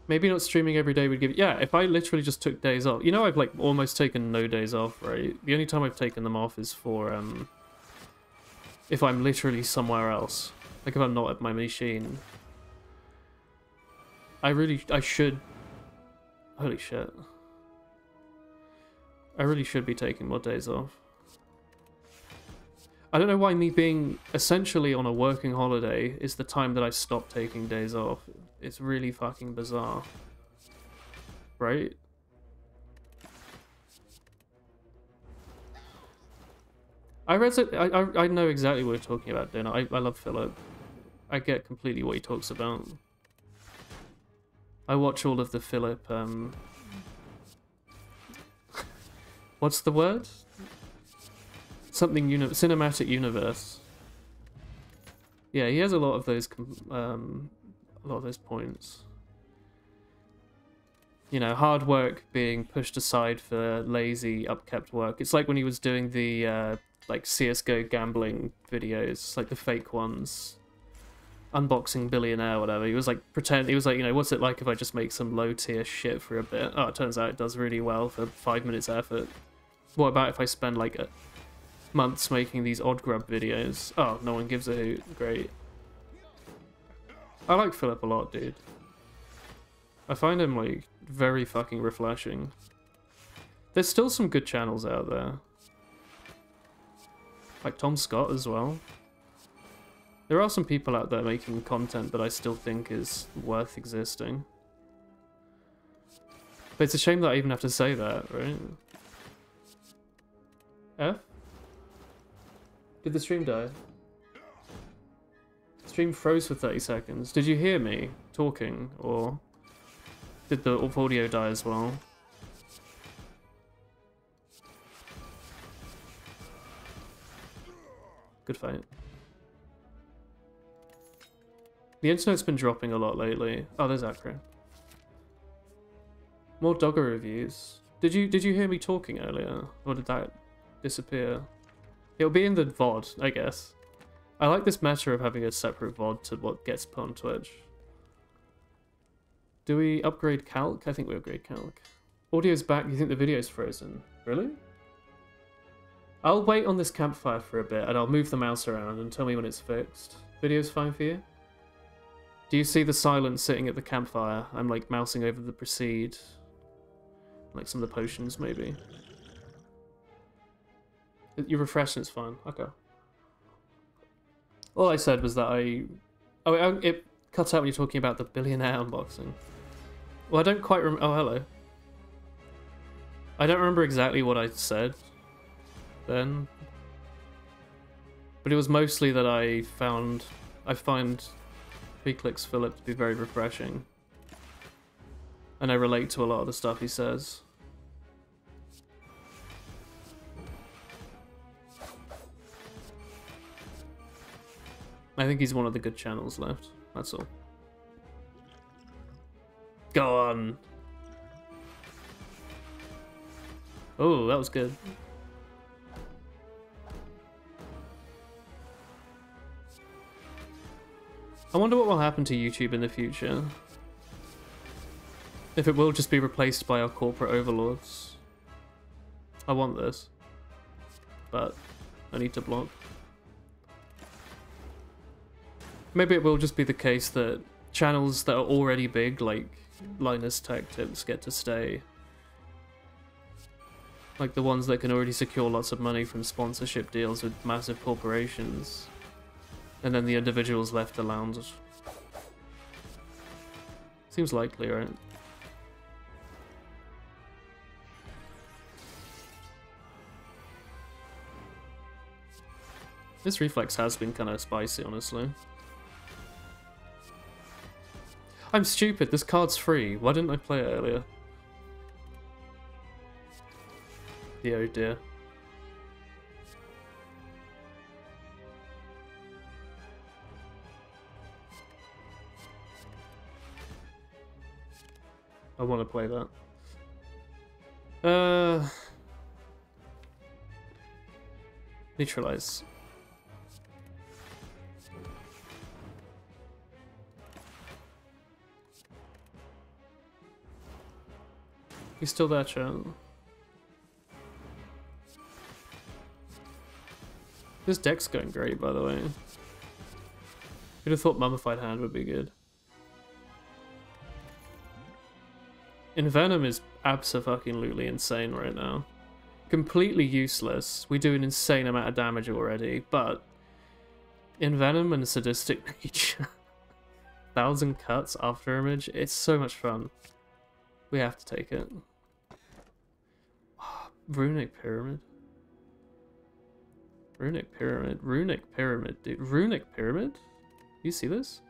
Maybe not streaming every day would give... Yeah, if I literally just took days off. You know, I've like almost taken no days off, right? The only time I've taken them off is for if I'm literally somewhere else. Like if I'm not at my machine. I should... Holy shit. I really should be taking more days off. I don't know why me being essentially on a working holiday is the time that I stop taking days off. It's really fucking bizarre. Right? I read it. I know exactly what you're talking about, Dana. I love Philip. I get completely what he talks about. I watch all of the Philip, what's the word? Something cinematic universe. Yeah, he has a lot of those points. You know, hard work being pushed aside for lazy, upkept work. It's like when he was doing the like CS:GO gambling videos, like the fake ones. Unboxing Billionaire, whatever. He was like he was like, you know, what's it like if I just make some low tier shit for a bit? Oh, it turns out it does really well for 5 minutes effort. What about if I spend like months making these odd grub videos? Oh, no one gives a hoot. Great. I like Philip a lot, dude. I find him like very fucking refreshing. There's still some good channels out there. Like Tom Scott as well. There are some people out there making content that I still think is worth existing. But it's a shame that I even have to say that, right? F? Did the stream die? The stream froze for 30 seconds. Did you hear me talking, or did the audio die as well? Good fight. The internet's been dropping a lot lately. Oh, there's Acro. More Dogger reviews. Did you hear me talking earlier? Or did that disappear? It'll be in the VOD, I guess. I like this matter of having a separate VOD to what gets put on Twitch. Do we upgrade Calc? I think we upgrade Calc. Audio's back. You think the video's frozen? Really? I'll wait on this campfire for a bit and I'll move the mouse around and tell me when it's fixed. Video's fine for you? Do you see the silence sitting at the campfire? I'm like mousing over the proceed. Like some of the potions, maybe. Your refreshment's fine. Okay. All I said was that it cut out when you're talking about the billionaire unboxing. Well, I don't quite remember. Oh, hello. I don't remember exactly what I said then. But it was mostly that I find Clicks Philip to be very refreshing. And I relate to a lot of the stuff he says. I think he's one of the good channels left. That's all. Go on. Oh, that was good. I wonder what will happen to YouTube in the future. If it will just be replaced by our corporate overlords. I want this. But I need to block. Maybe it will just be the case that channels that are already big, like Linus Tech Tips, get to stay. Like the ones that can already secure lots of money from sponsorship deals with massive corporations. And then the individuals left to lounge. Seems likely, right? This reflex has been kind of spicy, honestly. I'm stupid, this card's free. Why didn't I play it earlier? Yeah, oh dear. I want to play that. Neutralize. You still there, chat? This deck's going great, by the way. You'd have thought Mummified Hand would be good. Envenom is abso-fucking-lutely insane right now. Completely useless. We do an insane amount of damage already, but Envenom and Sadistic Reach. 1,000 cuts after image. It's so much fun. We have to take it. Runic Pyramid. Runic Pyramid. Runic Pyramid, dude. Runic Pyramid? You see this?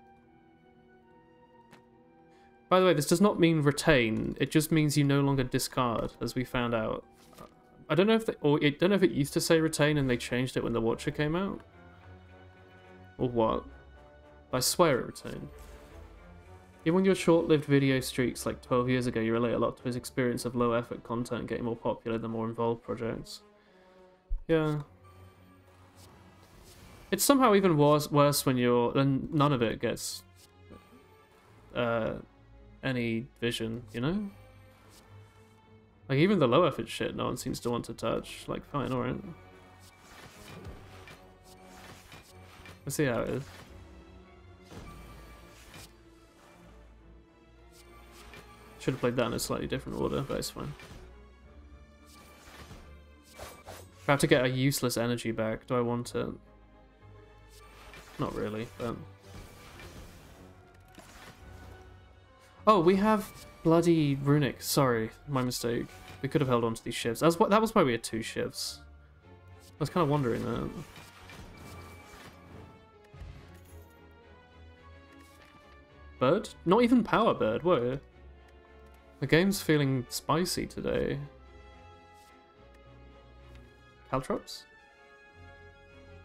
By the way, this does not mean retain. It just means you no longer discard, as we found out. I don't know if I don't know if it used to say retain and they changed it when the Watcher came out, or what. I swear it retained. Even your short-lived video streaks like 12 years ago, you relate a lot to his experience of low-effort content getting more popular than more involved projects. Yeah. It's somehow even worse when none of it gets any vision, you know? Like, even the low-effort shit no one seems to want to touch. Like, fine, alright. Let's see how it is. Should have played that in a slightly different order, but it's fine. About to get a useless energy back. Do I want it? Not really, but... Oh, we have bloody Runic. Sorry, my mistake. We could have held on to these shifts. That was why we had 2 shifts. I was kind of wondering that. Bird? Not even Power Bird, whoa. The game's feeling spicy today. Caltrops?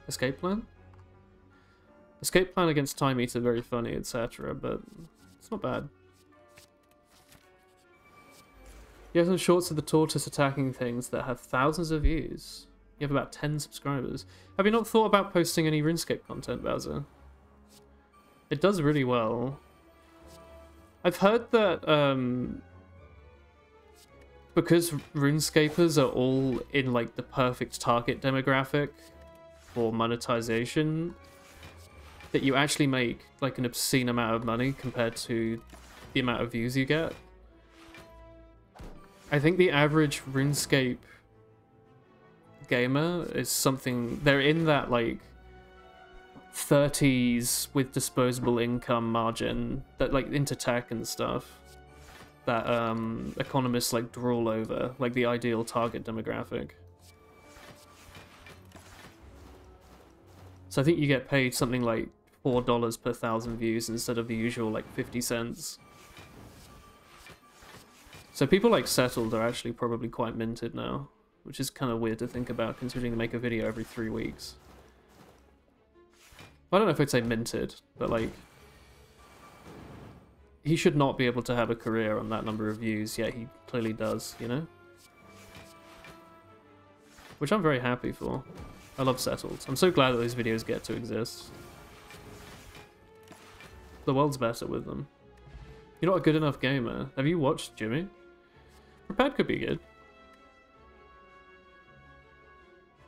Escape plan? Escape plan against Time Eater, very funny, etc., but it's not bad. You have some shorts of the tortoise attacking things that have thousands of views. You have about 10 subscribers. Have you not thought about posting any RuneScape content, Bowser? It does really well. I've heard that because RuneScapers are all in like the perfect target demographic for monetization, that you actually make like an obscene amount of money compared to the amount of views you get. I think the average RuneScape gamer is something, they're in that like 30s with disposable income margin, that like into tech and stuff, that economists like drool over, like the ideal target demographic. So I think you get paid something like $4 per 1,000 views instead of the usual like 50 cents. So people like Settled are actually probably quite minted now, which is kind of weird to think about considering they make a video every 3 weeks. I don't know if I'd say minted, but like, he should not be able to have a career on that number of views, yet he clearly does, you know? Which I'm very happy for. I love Settled. I'm so glad that those videos get to exist. The world's better with them. You're not a good enough gamer. Have you watched Jimmy? Prepared could be good.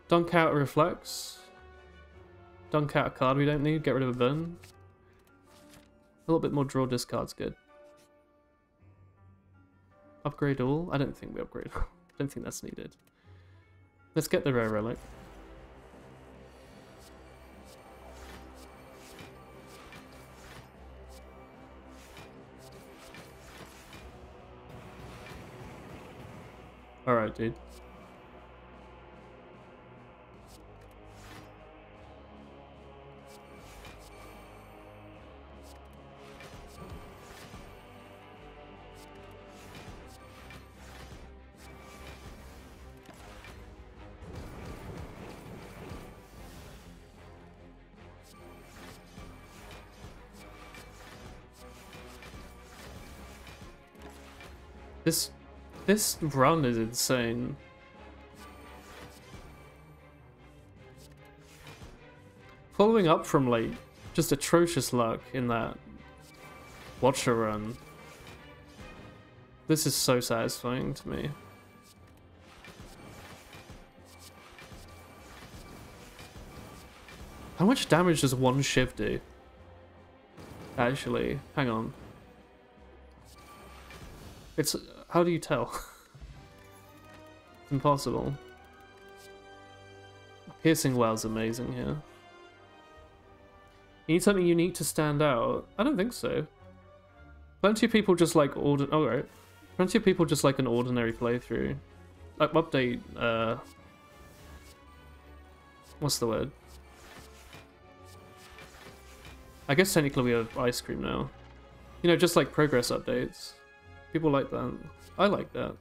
Dunk out a reflex. Dunk out a card we don't need. Get rid of a burn. A little bit more draw discard's good. Upgrade all? I don't think we upgrade all. I don't think that's needed. Let's get the rare relic. Alright, dude. This run is insane. Following up from like just atrocious luck in that Watcher run. This is so satisfying to me. How much damage does one Shiv do? Actually, hang on. It's... how do you tell? It's impossible. Piercing Well's amazing here. You need something unique to stand out? I don't think so. Plenty of people just like alright. Plenty of people just like an ordinary playthrough. Like, update, what's the word? I guess technically we have ice cream now. You know, just like progress updates. People like that. I like that.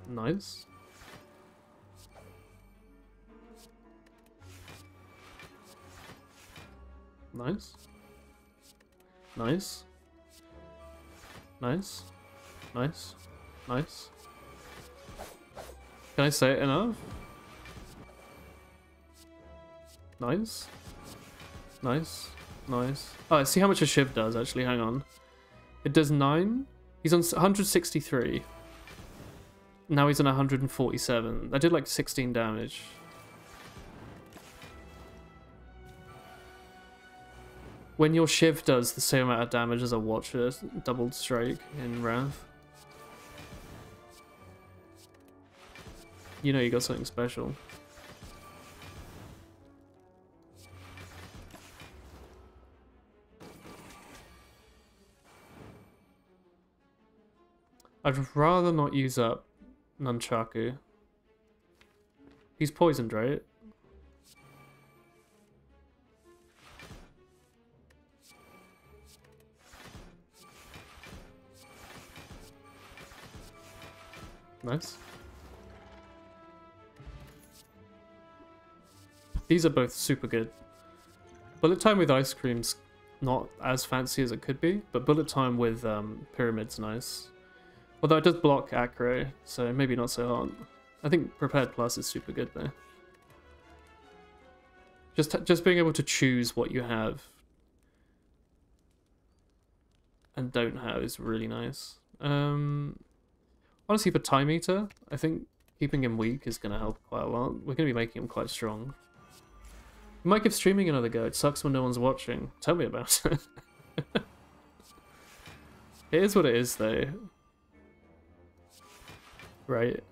Nice. Nice. Nice. Nice. Nice. Nice. Can I say it enough? Nice. Nice. Nice. Oh, I see how much a Shiv does, actually. Hang on. It does 9. He's on 163. Now he's on 147. I did like 16 damage. When your Shiv does the same amount of damage as a Watcher doubled strike in Wrath, you know you got something special. I'd rather not use up Nunchaku. He's poisoned, right? Nice. These are both super good. Bullet time with ice cream's not as fancy as it could be, but bullet time with pyramid's nice. Although it does block Acro, so maybe not so hard. I think Prepared Plus is super good though. Just being able to choose what you have and don't have is really nice. Honestly, for Time Eater, I think keeping him weak is going to help quite a lot. We're going to be making him quite strong. We might give streaming another go. It sucks when no one's watching. Tell me about it. It is what it is, though. Right?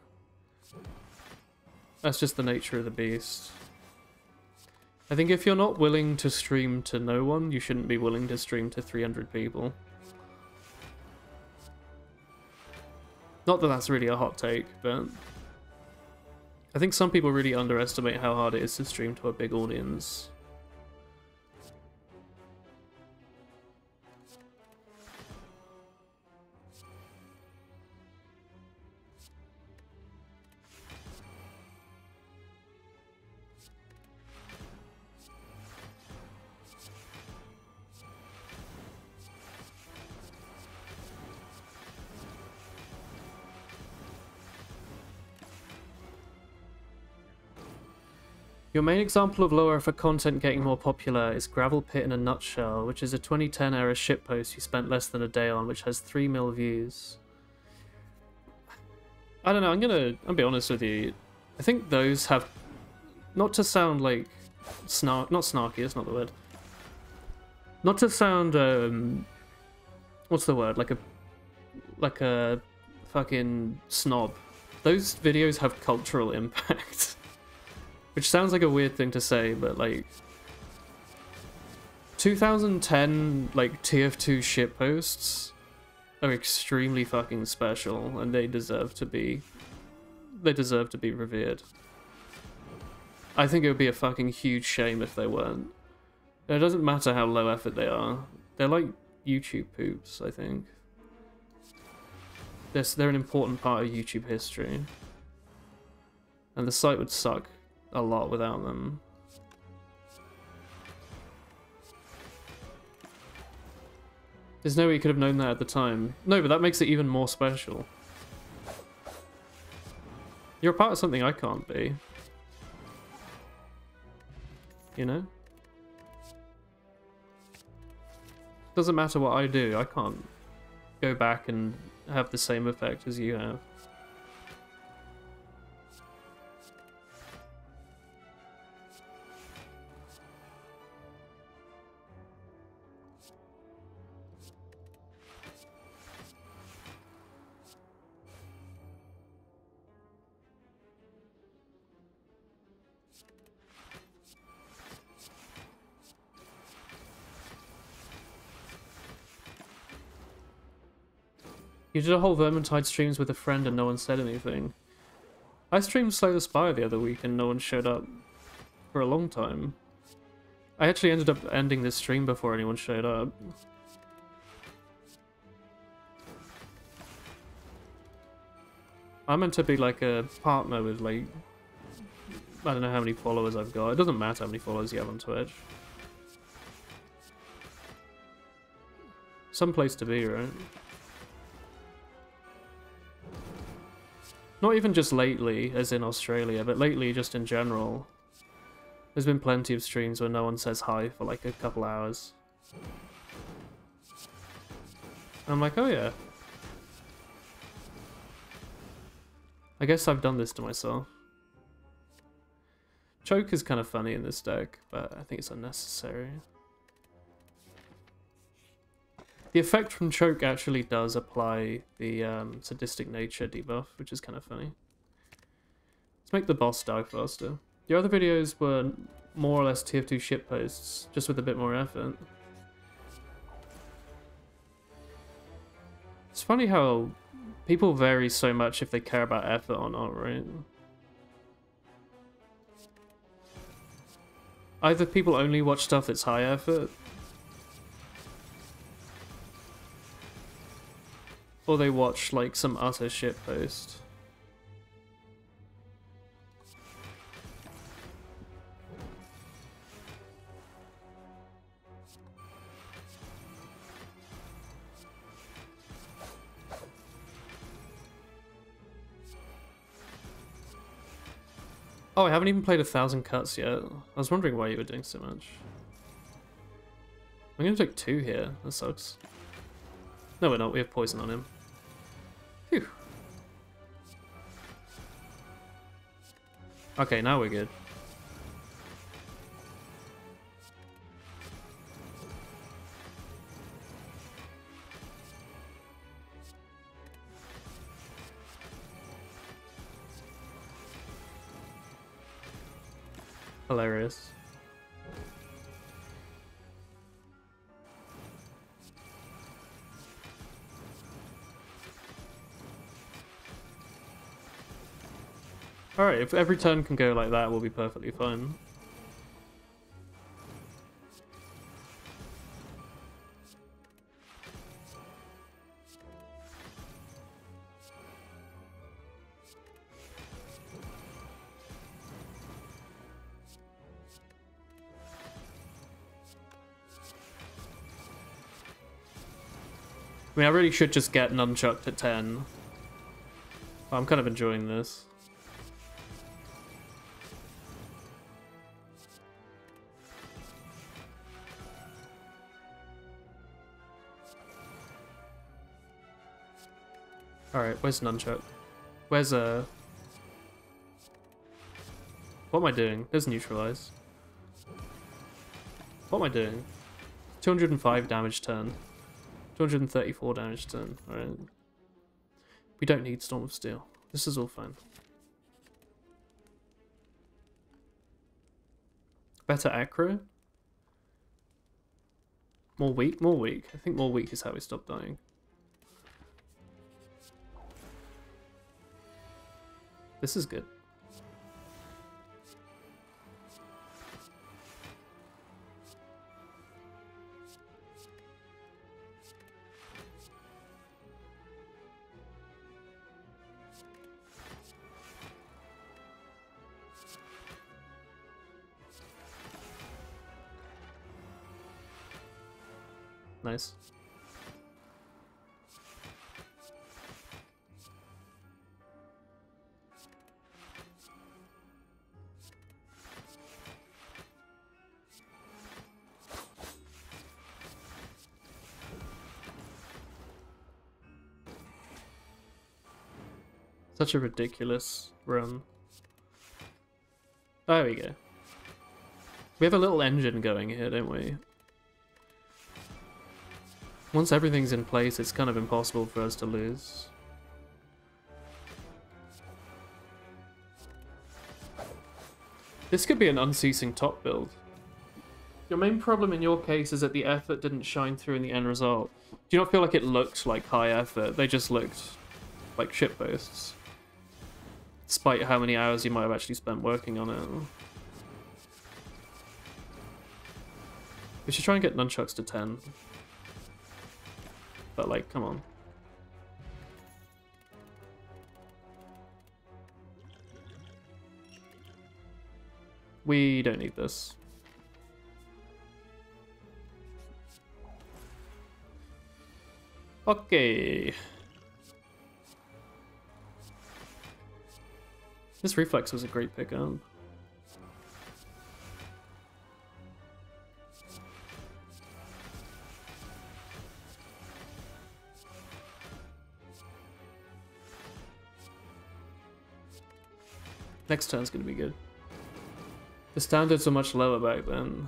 That's just the nature of the beast. I think if you're not willing to stream to no one, you shouldn't be willing to stream to 300 people. Not that that's really a hot take, but I think some people really underestimate how hard it is to stream to a big audience. Your main example of low effort content getting more popular is Gravel Pit in a Nutshell, which is a 2010 era shitpost you spent less than a day on, which has 3 mil views. I don't know, I'll be honest with you. I think those have, not to sound like not snarky, that's not the word. Not to sound, what's the word, like a fucking snob. Those videos have cultural impact. Which sounds like a weird thing to say, but like 2010 like TF2 shitposts are extremely fucking special, and they deserve to be revered. I think it would be a fucking huge shame if they weren't. It doesn't matter how low effort they are. They're like YouTube poops, I think. They're an important part of YouTube history. And the site would suck a lot without them. There's no way you could have known that at the time. No, but that makes it even more special. You're a part of something I can't be. You know? Doesn't matter what I do, I can't go back and have the same effect as you have. You did a whole Vermintide streams with a friend and no one said anything. I streamed Slay the Spire the other week and no one showed up for a long time. I actually ended up ending this stream before anyone showed up. I'm meant to be like a partner with like, I don't know how many followers I've got. It doesn't matter how many followers you have on Twitch. Some place to be, right? Not even just lately, as in Australia, but lately just in general. There's been plenty of streams where no one says hi for like a couple hours. I'm like, oh yeah. I guess I've done this to myself. Choke is kind of funny in this deck, but I think it's unnecessary. The effect from Choke actually does apply the sadistic nature debuff, which is kind of funny. Let's make the boss die faster. Your other videos were more or less TF2 shitposts, just with a bit more effort. It's funny how people vary so much if they care about effort or not, right? Either people only watch stuff that's high effort, or they watch like some utter shitpost. Oh, I haven't even played 1,000 cuts yet. I was wondering why you were doing so much. I'm gonna take 2 here. That sucks. No, we're not. We have poison on him. Phew. Okay, now we're good. Hilarious. Alright, if every turn can go like that, we'll be perfectly fine. I mean, I really should just get nunchucked at 10. I'm kind of enjoying this. Alright, where's nunchuck? Where's What am I doing? There's neutralize. What am I doing? 205 damage turn. 234 damage turn. Alright. We don't need Storm of Steel. This is all fine. Better aggro? More weak? More weak. I think more weak is how we stop dying. This is good. Nice. Such a ridiculous run. There we go. We have a little engine going here, don't we? Once everything's in place, it's kind of impossible for us to lose. This could be an unceasing top build. Your main problem in your case is that the effort didn't shine through in the end result. Do you not feel like it looked like high effort? They just looked like shitposts. Despite how many hours you might have actually spent working on it. We should try and get nunchucks to 10. But like, come on. We don't need this. Okay. This reflex was a great pickup. Next turn's gonna be good. The standards are much lower back then.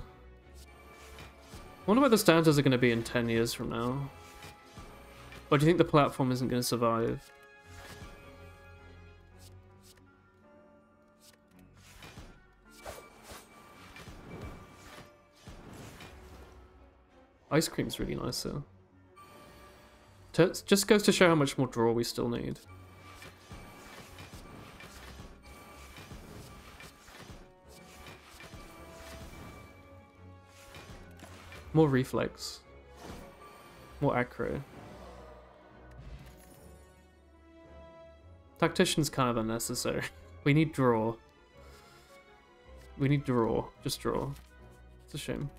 I wonder what the standards are gonna be in 10 years from now. Or do you think the platform isn't gonna survive? Ice cream's really nice though. Just goes to show how much more draw we still need. More reflex. More aggro. Tactician's kind of unnecessary. We need draw. We need draw. Just draw. It's a shame.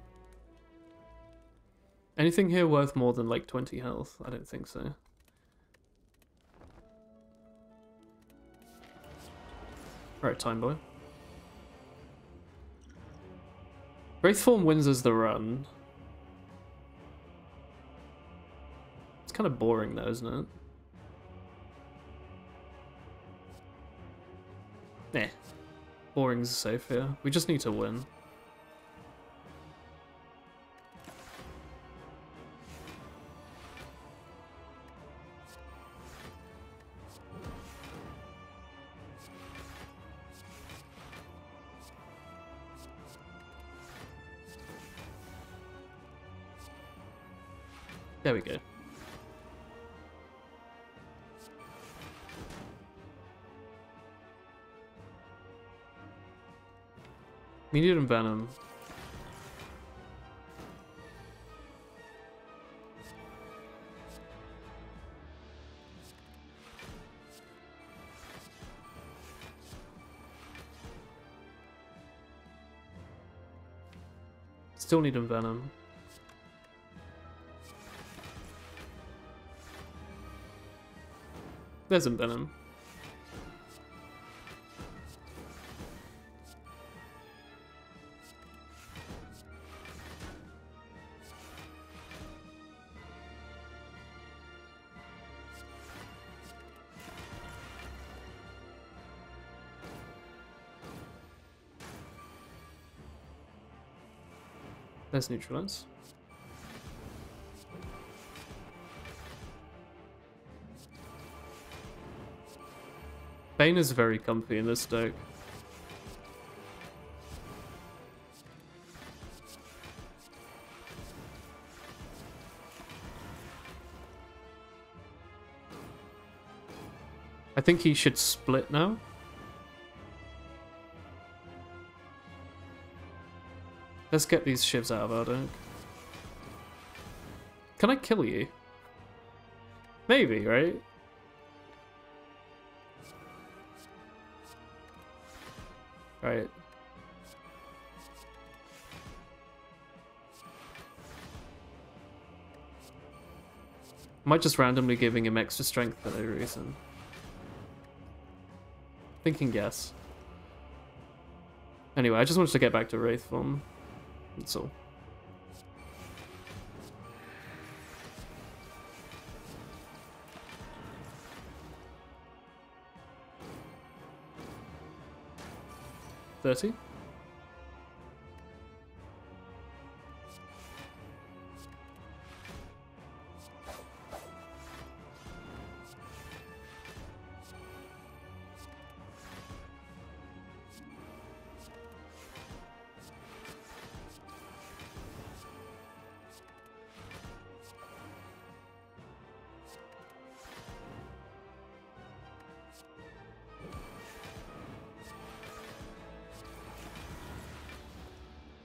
Anything here worth more than like 20 health? I don't think so. Alright, Time Boy. Wraithform wins us the run. It's kind of boring though, isn't it? Boring's safe here. We just need to win. There we go. Immediate and Venom. Still need Envenom. There's Envenom. There's Neutralize. Bane is very comfy in this deck. I think he should split now. Let's get these shivs out of our deck. Can I kill you? Maybe, right? Right. Might just randomly giving him extra strength for no reason. Thinking yes. Anyway, I just wanted to get back to Wraith form. That's all. $30.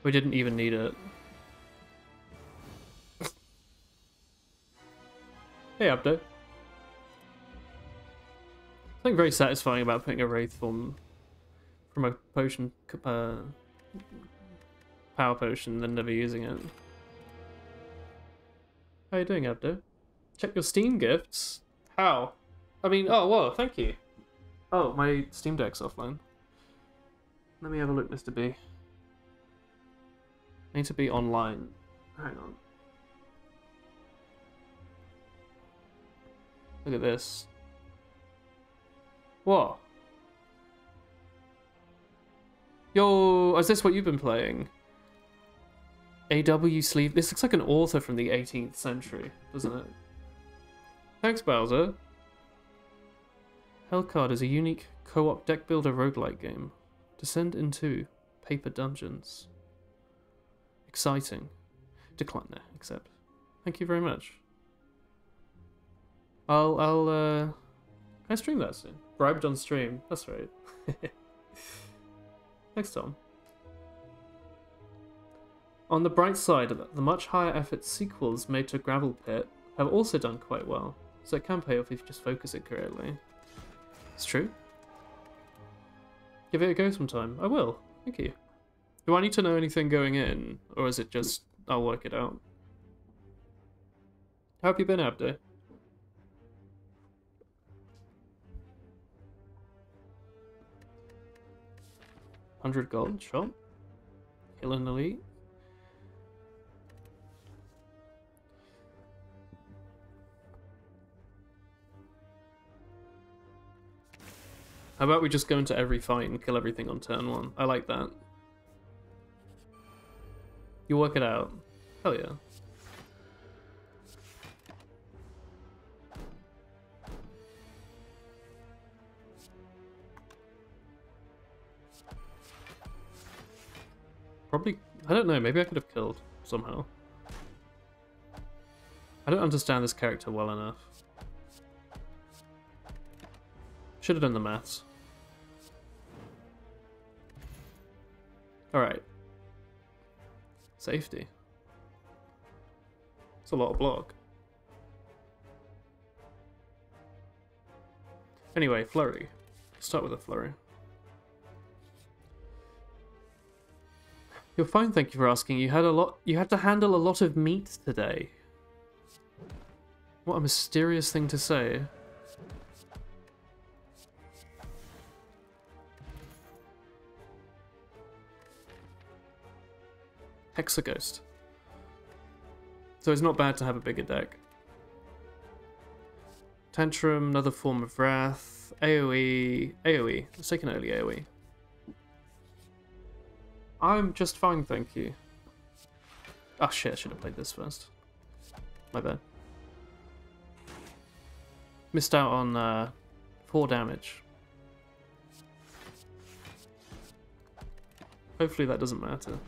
We didn't even need it. Hey, Abdo. Something very satisfying about putting a Wraith form from a potion, power potion, and never using it. How you doing, Abdo? Check your Steam gifts? How? I mean, oh, whoa, thank you. Oh, my Steam Deck's offline. Let me have a look, Mr. B. I need to be online. Hang on. Look at this. What? Yo, is this what you've been playing? AW sleeve. This looks like an author from the 18th century, doesn't it? Thanks, Bowser. Hellcard is a unique co-op deck builder roguelike game. Descend into paper dungeons. Exciting. Decline there, accept. Thank you very much. Can I stream that soon? Bribed on stream, that's right. Thanks, Tom. On the bright side, the much higher effort sequels made to Gravel Pit have also done quite well, so it can pay off if you just focus it correctly. It's true. Give it a go sometime. I will. Thank you. Do I need to know anything going in, or is it just I'll work it out? How have you been, Abdo? $100 shop. Kill an elite. How about we just go into every fight and kill everything on turn 1? I like that. You work it out. Hell yeah. Probably, I don't know, maybe I could have killed somehow. I don't understand this character well enough. Should have done the maths. Alright. Safety. It's a lot of block. Anyway, flurry. Start with a flurry. You're fine, thank you for asking. You had to handle a lot of meat today. What a mysterious thing to say. Hexaghost. So it's not bad to have a bigger deck. Tantrum, another form of wrath. AoE. AoE. Let's take an early AoE. I'm just fine, thank you. Oh shit, I should have played this first. My bad. Missed out on 4 damage. Hopefully that doesn't matter.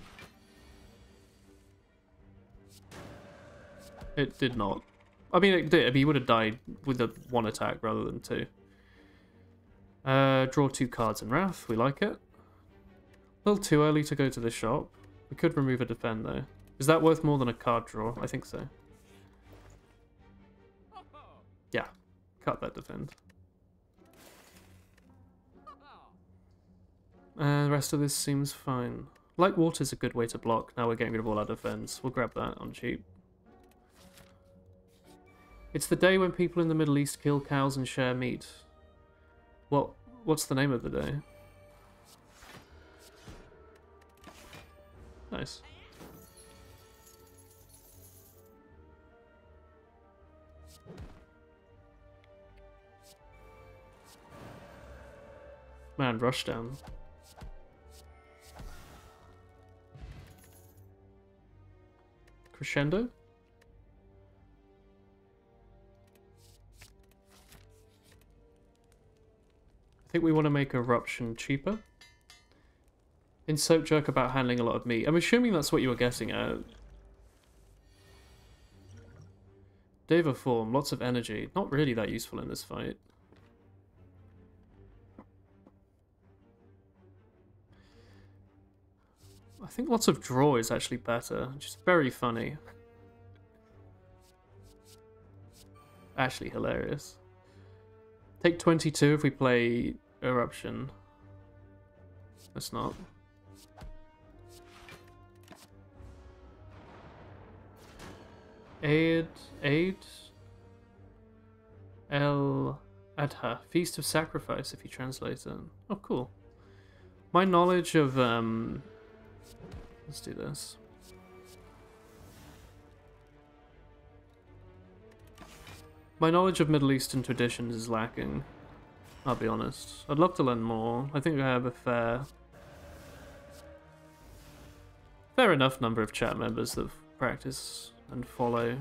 It did not. I mean, it did. I mean, he would have died with a 1 attack rather than 2. Draw 2 cards in Wrath. We like it. A little too early to go to the shop. We could remove a defend, though. Is that worth more than a card draw? I think so. Yeah. Cut that defend. The rest of this seems fine. Light water's a good way to block. Now we're getting rid of all our defense. We'll grab that on cheap. It's the day when people in the Middle East kill cows and share meat. What's the name of the day? Nice. Man, rush down. Crescendo? I think we want to make Eruption cheaper. In Soap Jerk about handling a lot of meat. I'm assuming that's what you were getting at. Deva form, lots of energy. Not really that useful in this fight. I think lots of draw is actually better, which is very funny. Actually hilarious. Take 22 if we play Eruption. Let's not. Aid El Adha, Feast of Sacrifice if you translate it. Oh, cool. My knowledge of let's do this. My knowledge of Middle Eastern traditions is lacking, I'll be honest. I'd love to learn more. I think I have a fair enough number of chat members that practice and follow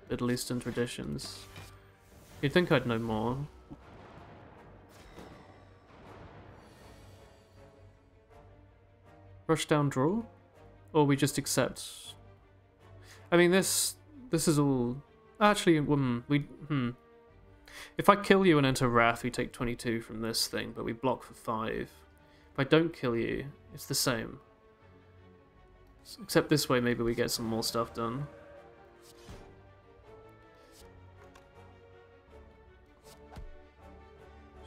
Middle Eastern traditions. You'd think I'd know more. Rush down draw? Or we just accept? I mean, this is all... Actually, if I kill you and enter Wrath, we take 22 from this thing, but we block for 5. If I don't kill you, it's the same. Except this way, maybe we get some more stuff done.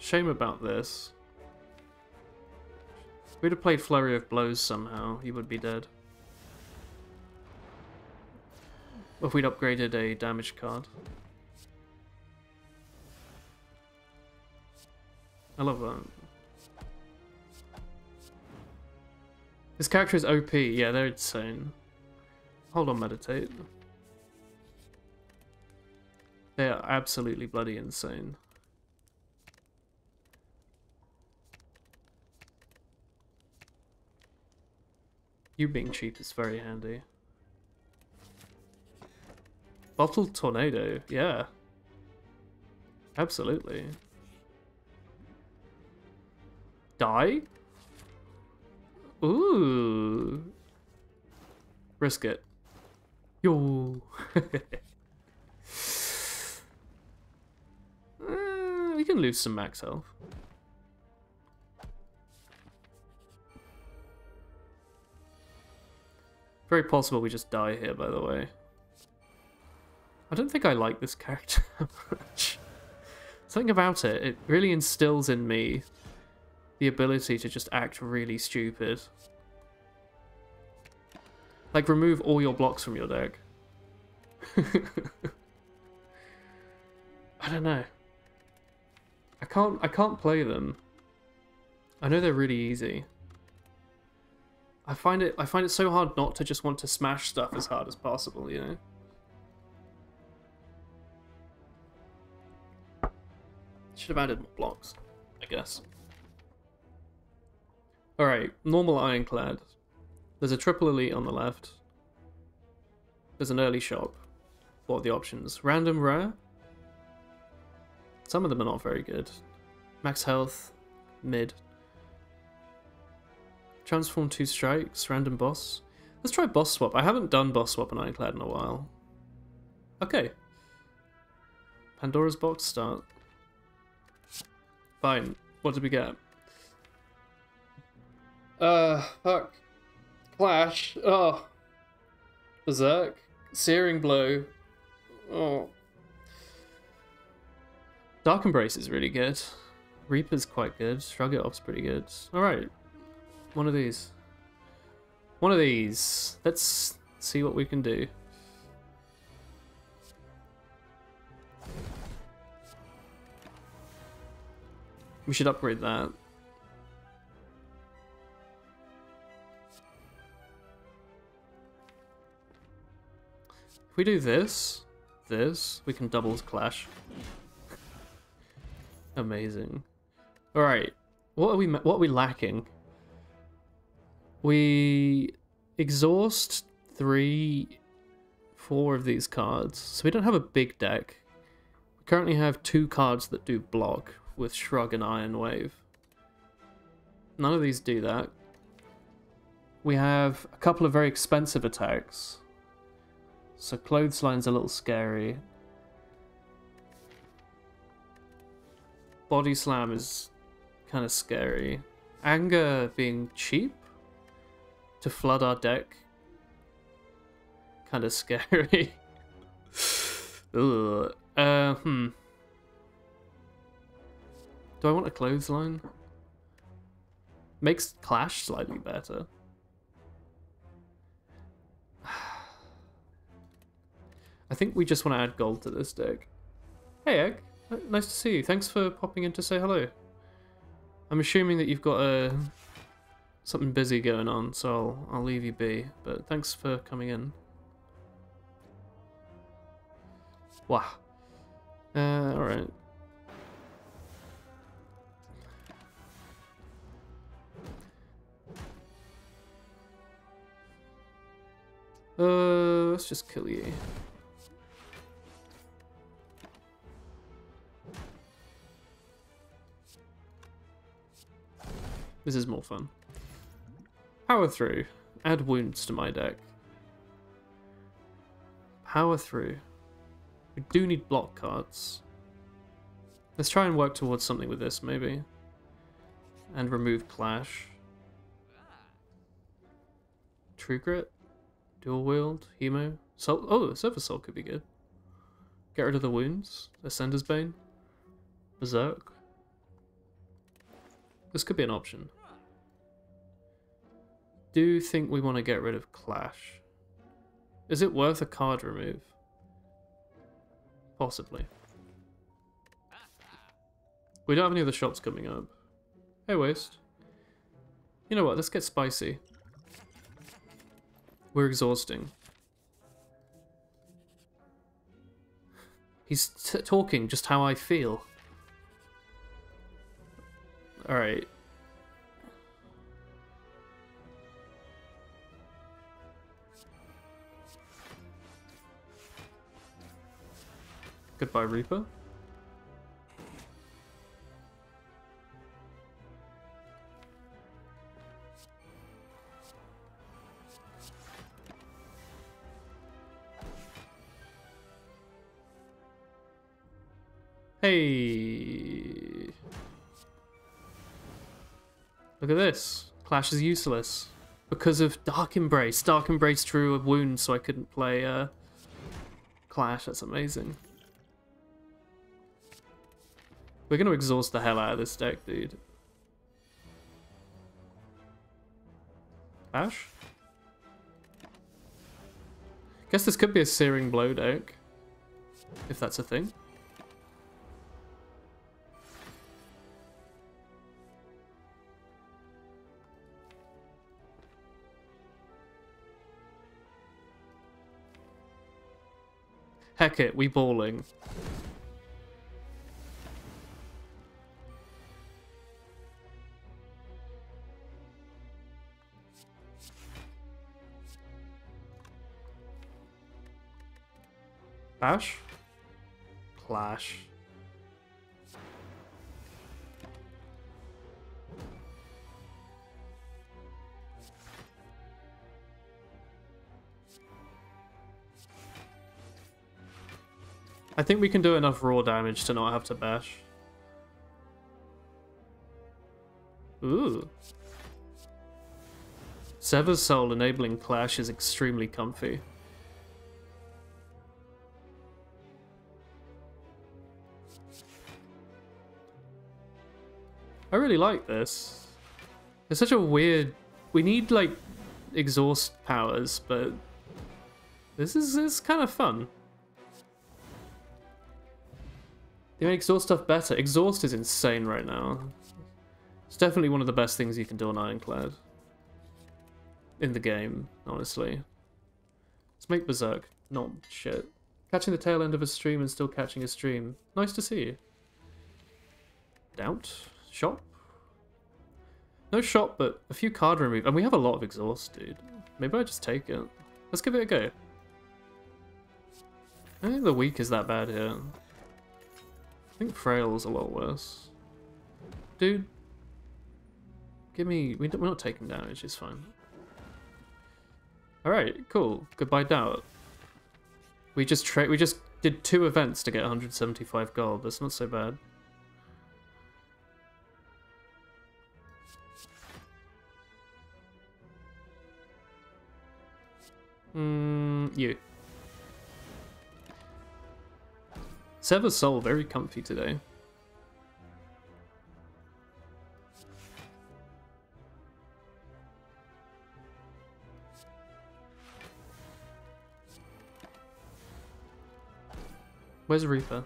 Shame about this. If we'd have played Flurry of Blows somehow, he would be dead. Or if we'd upgraded a damage card. I love that. This character is OP. Yeah, they're insane. Hold on, meditate. They are absolutely bloody insane. You being cheap is very handy. Bottled tornado, yeah. Absolutely. Die? Ooh. Risk it. Yo. We can lose some max health. Very possible we just die here, by the way. I don't think I like this character much. Something about it, it really instills in me the ability to just act really stupid. Like, remove all your blocks from your deck. I don't know. I can't play them. I know they're really easy. I find it so hard not to just want to smash stuff as hard as possible, you know? Should have added more blocks, I guess. Alright, normal ironclad. There's a triple elite on the left. There's an early shop. What are the options? Random rare? Some of them are not very good. Max health, mid. Transform 2 strikes, random boss. Let's try boss swap. I haven't done boss swap on ironclad in a while. Okay. Pandora's box start. Fine. What did we get? Fuck. Clash. Oh. Berserk. Searing blow. Oh. Dark Embrace is really good. Reaper's quite good. Shrug It Off's pretty good. Alright. One of these. One of these. Let's see what we can do. We should upgrade that. If we do this, we can double clash. Amazing. All right, what are we lacking? We exhaust 3, 4 of these cards, so we don't have a big deck. We currently have 2 cards that do block with Shrug and Iron Wave. None of these do that. We have a couple of very expensive attacks. So Clothesline's a little scary. Body Slam is kind of scary. Anger being cheap to flood our deck. Kind of scary. Ugh. Do I want a Clothesline? Makes Clash slightly better. I think we just want to add gold to this deck. Hey Egg, nice to see you. Thanks for popping in to say hello. I'm assuming that you've got something busy going on, so I'll leave you be. But thanks for coming in. Wow. Alright. Let's just kill you. This is more fun. Power through. Add wounds to my deck. Power through. We do need block cards. Let's try and work towards something with this, maybe. And remove Clash. True Grit. Dual Wield. Hemo. Soul. Oh, Silver Soul could be good. Get rid of the wounds. Ascender's Bane. Berserk. This could be an option. Do you think we want to get rid of Clash? Is it worth a card remove? Possibly. We don't have any other shops coming up. Hey, Waste. You know what? Let's get spicy. We're exhausting. He's talking just how I feel. Alright. Goodbye, Reaper. Hey! Look at this. Clash is useless. Because of Dark Embrace. Dark Embrace drew a wound so I couldn't play Clash. That's amazing. We're going to exhaust the hell out of this deck, dude. Ash? Guess this could be a Searing Blow deck. If that's a thing. Heck it, we balling. Ash? Clash. I think we can do enough raw damage to not have to bash. Ooh. Sever's Soul enabling Clash is extremely comfy. I really like this. It's such a weird... We need, like, exhaust powers, but... This is kind of fun. They make exhaust stuff better. Exhaust is insane right now. It's definitely one of the best things you can do on Ironclad. In the game, honestly. Let's make Berserk. Not shit. Catching the tail end of a stream and still catching a stream. Nice to see you. Doubt? Shop? No shop, but a few card remove. And we have a lot of exhaust, dude. Maybe I just take it. Let's give it a go. I don't think the weak is that bad here. I think Frail's a lot worse. Dude. Give me... We're not taking damage, it's fine. Alright, cool. Goodbye, Doubt. We just did 2 events to get 175 gold. That's not so bad. You. Sever's Soul, very comfy today. Where's Reaper?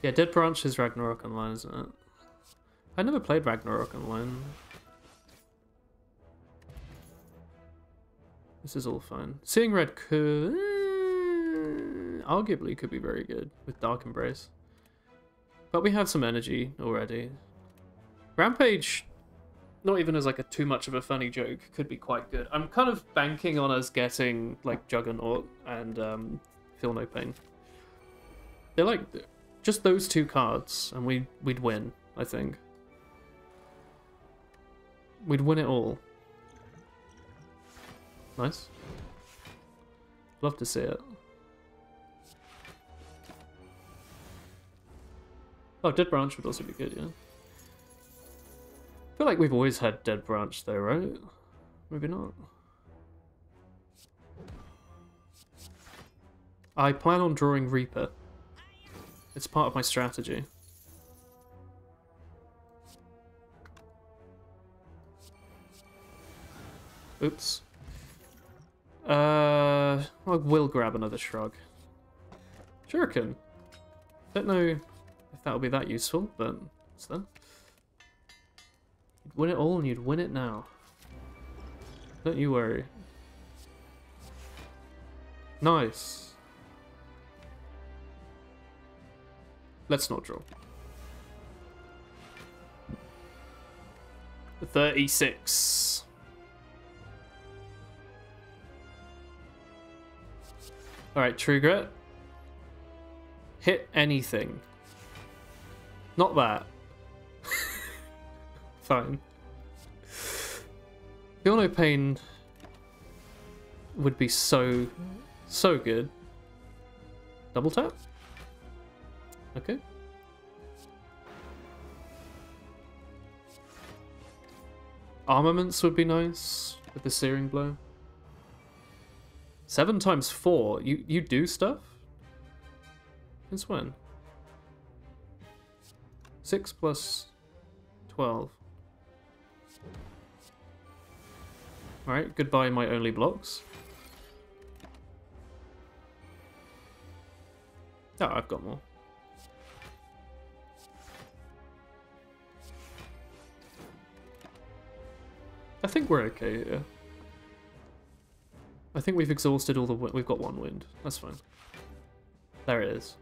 Yeah, Dead Branch is Ragnarok Online, isn't it? I never played Ragnarok Online. This is all fine. Seeing Red could... arguably could be very good with Dark Embrace. But we have some energy already. Rampage, not even as like a too much of a funny joke, could be quite good. I'm kind of banking on us getting like Juggernaut and Feel No Pain. They're like just those 2 cards and we'd win, I think. We'd win it all. Nice. Love to see it. Oh, Dead Branch would also be good, yeah. I feel like we've always had Dead Branch though, right? Maybe not. I plan on drawing Reaper. It's part of my strategy. Oops. I will grab another shrug. Shuriken. Don't know if that'll be that useful, but it's there. You'd win it all and you'd win it now. Don't you worry. Nice. Let's not draw. 36. Alright, True Grit. Hit anything. Not that. Fine. Feel No Pain would be so good. Double tap? Okay. Armaments would be nice with the Searing Blow. 7 times 4. You do stuff? Since when? 6 plus 12. Alright, goodbye my only blocks. Oh, I've got more. I think we're okay here. I think we've exhausted all the we've got 1 wind. That's fine. There it is.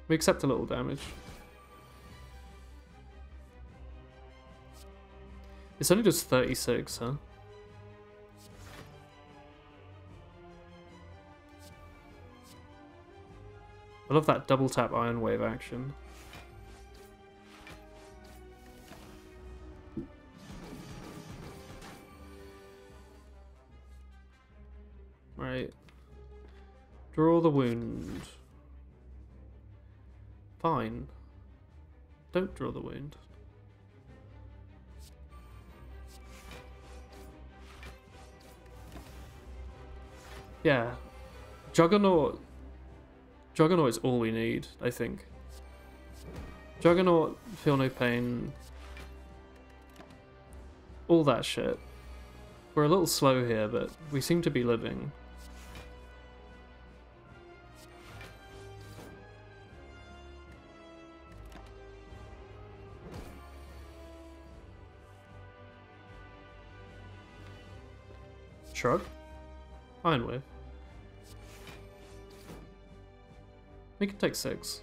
We accept a little damage. It's only just 36, huh? I love that double tap Iron Wave action. Right. Draw the wound. Fine. Don't draw the wound. Yeah. Juggernaut is all we need, I think. Juggernaut, Feel No Pain. All that shit. We're a little slow here, but we seem to be living. Shrug. Iron Wave. We can take 6.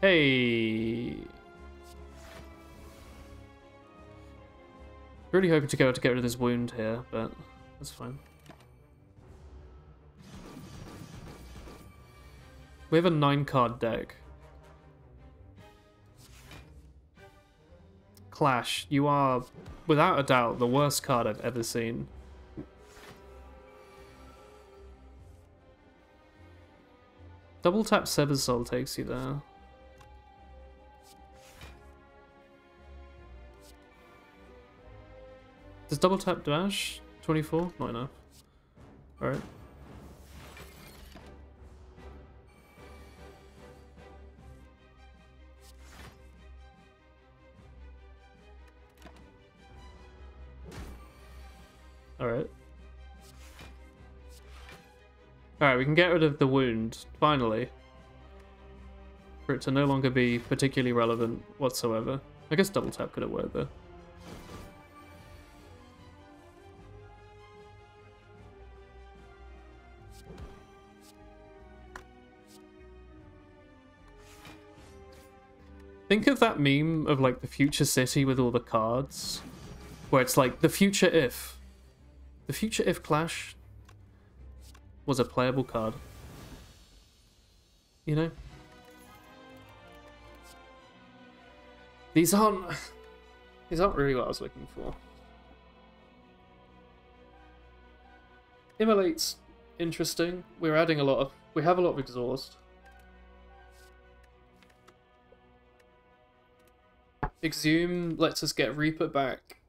Hey! Really hoping to go to get rid of this wound here, but that's fine. We have a 9-card deck. Clash, you are, without a doubt, the worst card I've ever seen. Double tap Sever's Soul takes you there. Does double tap dash? 24? Not enough. Alright. Alright. Alright, we can get rid of the wound, finally. For it to no longer be particularly relevant whatsoever. I guess double tap could have worked though. Think of that meme of like the future city with all the cards. Where it's like the future if. The future if Clash was a playable card. You know? These aren't really what I was looking for. Immolate's interesting. We have a lot of exhaust. Exhume lets us get Reaper back.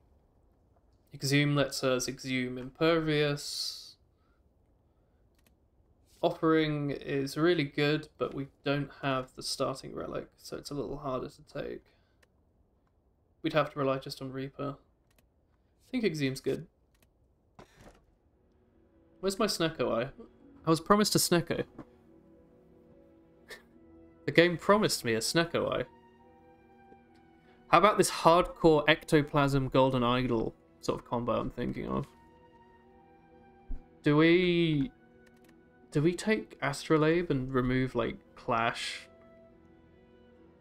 Exhume lets us exhume Impervious. Offering is really good, but we don't have the starting relic, so it's a little harder to take. We'd have to rely just on Reaper. I think Exhume's good. Where's my Snecko Eye? I was promised a Snecko. The game promised me a Snecko Eye. How about this hardcore Ectoplasm Golden Idol sort of combo I'm thinking of? Do we Do we take Astrolabe and remove, like, Clash,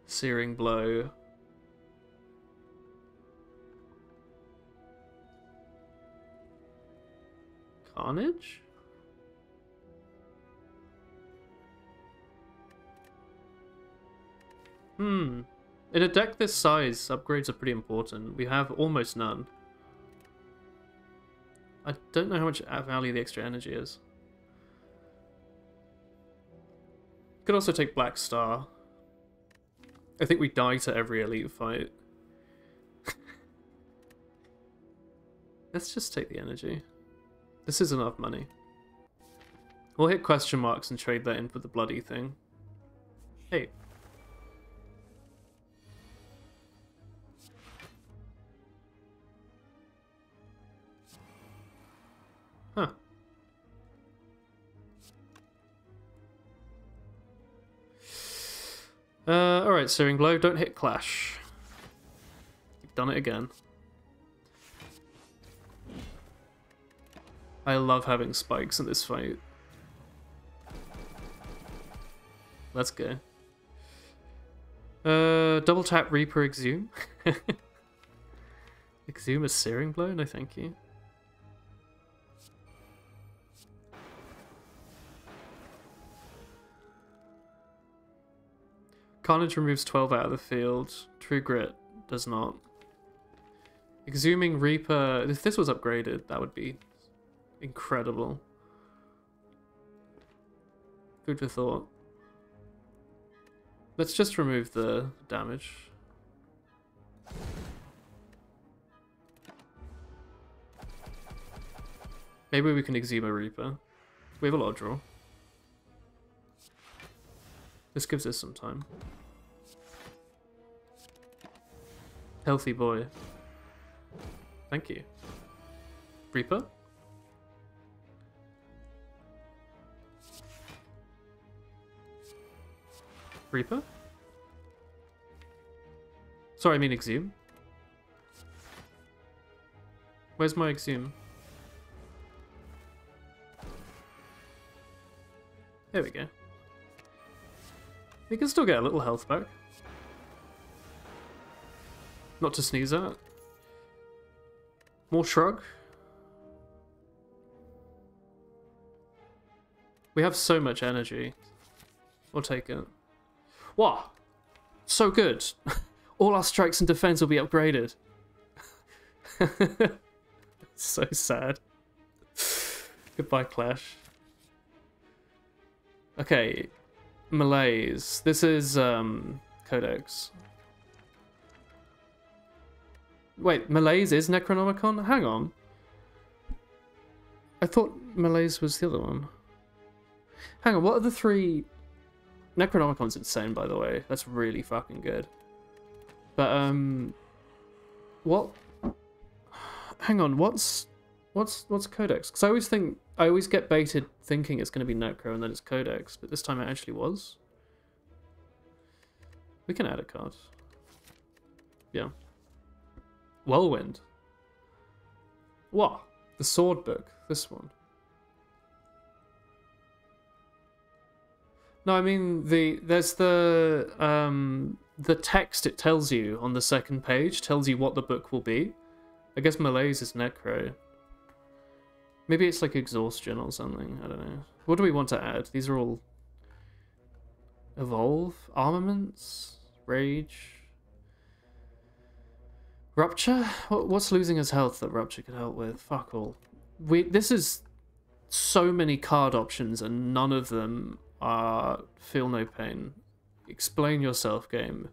Searing Blow? Carnage? In a deck this size, upgrades are pretty important. We have almost none. I don't know how much value the extra energy is. Could also take Black Star. I think we die to every elite fight. Let's just take the energy. This is enough money. We'll hit question marks and trade that in for the bloody thing. Hey. Huh. Alright, Searing Blow, don't hit Clash. You've done it again. I love having spikes in this fight. Let's go. Double tap Reaper Exhume. Exhume a Searing Blow? No thank you. Carnage removes 12 out of the field. True Grit does not. Exhuming Reaper... If this was upgraded, that would be incredible. Food for thought. Let's just remove the damage. Maybe we can exhume a Reaper. We have a lot of draw. This gives us some time. Healthy boy. Thank you. Reaper? Reaper? Sorry, I mean exhume. Where's my exhume? There we go. We can still get a little health back. Not to sneeze at. More shrug. We have so much energy. We'll take it. What? So good. All our strikes and defense will be upgraded. So sad. Goodbye, Clash. Okay. Malaise. This is Codex. Wait, Malaise is Necronomicon? Hang on. I thought Malaise was the other one. Hang on, what are the three... Necronomicon's insane, by the way. That's really fucking good. But, what... Hang on, what's Codex? Because I always get baited thinking it's going to be Necro and then it's Codex, but this time it actually was. We can add a card. Yeah. Whirlwind. What? The sword book. This one. No, I mean there's the text it tells you on the second page tells you what the book will be. I guess Malaise is Necro. Maybe it's like Exhaustion or something. I don't know. What do we want to add? These are all Evolve, Armaments, Rage. Rupture? What's losing his health that Rupture could help with? Fuck all. This is so many card options and none of them are Feel No Pain. Explain yourself, game.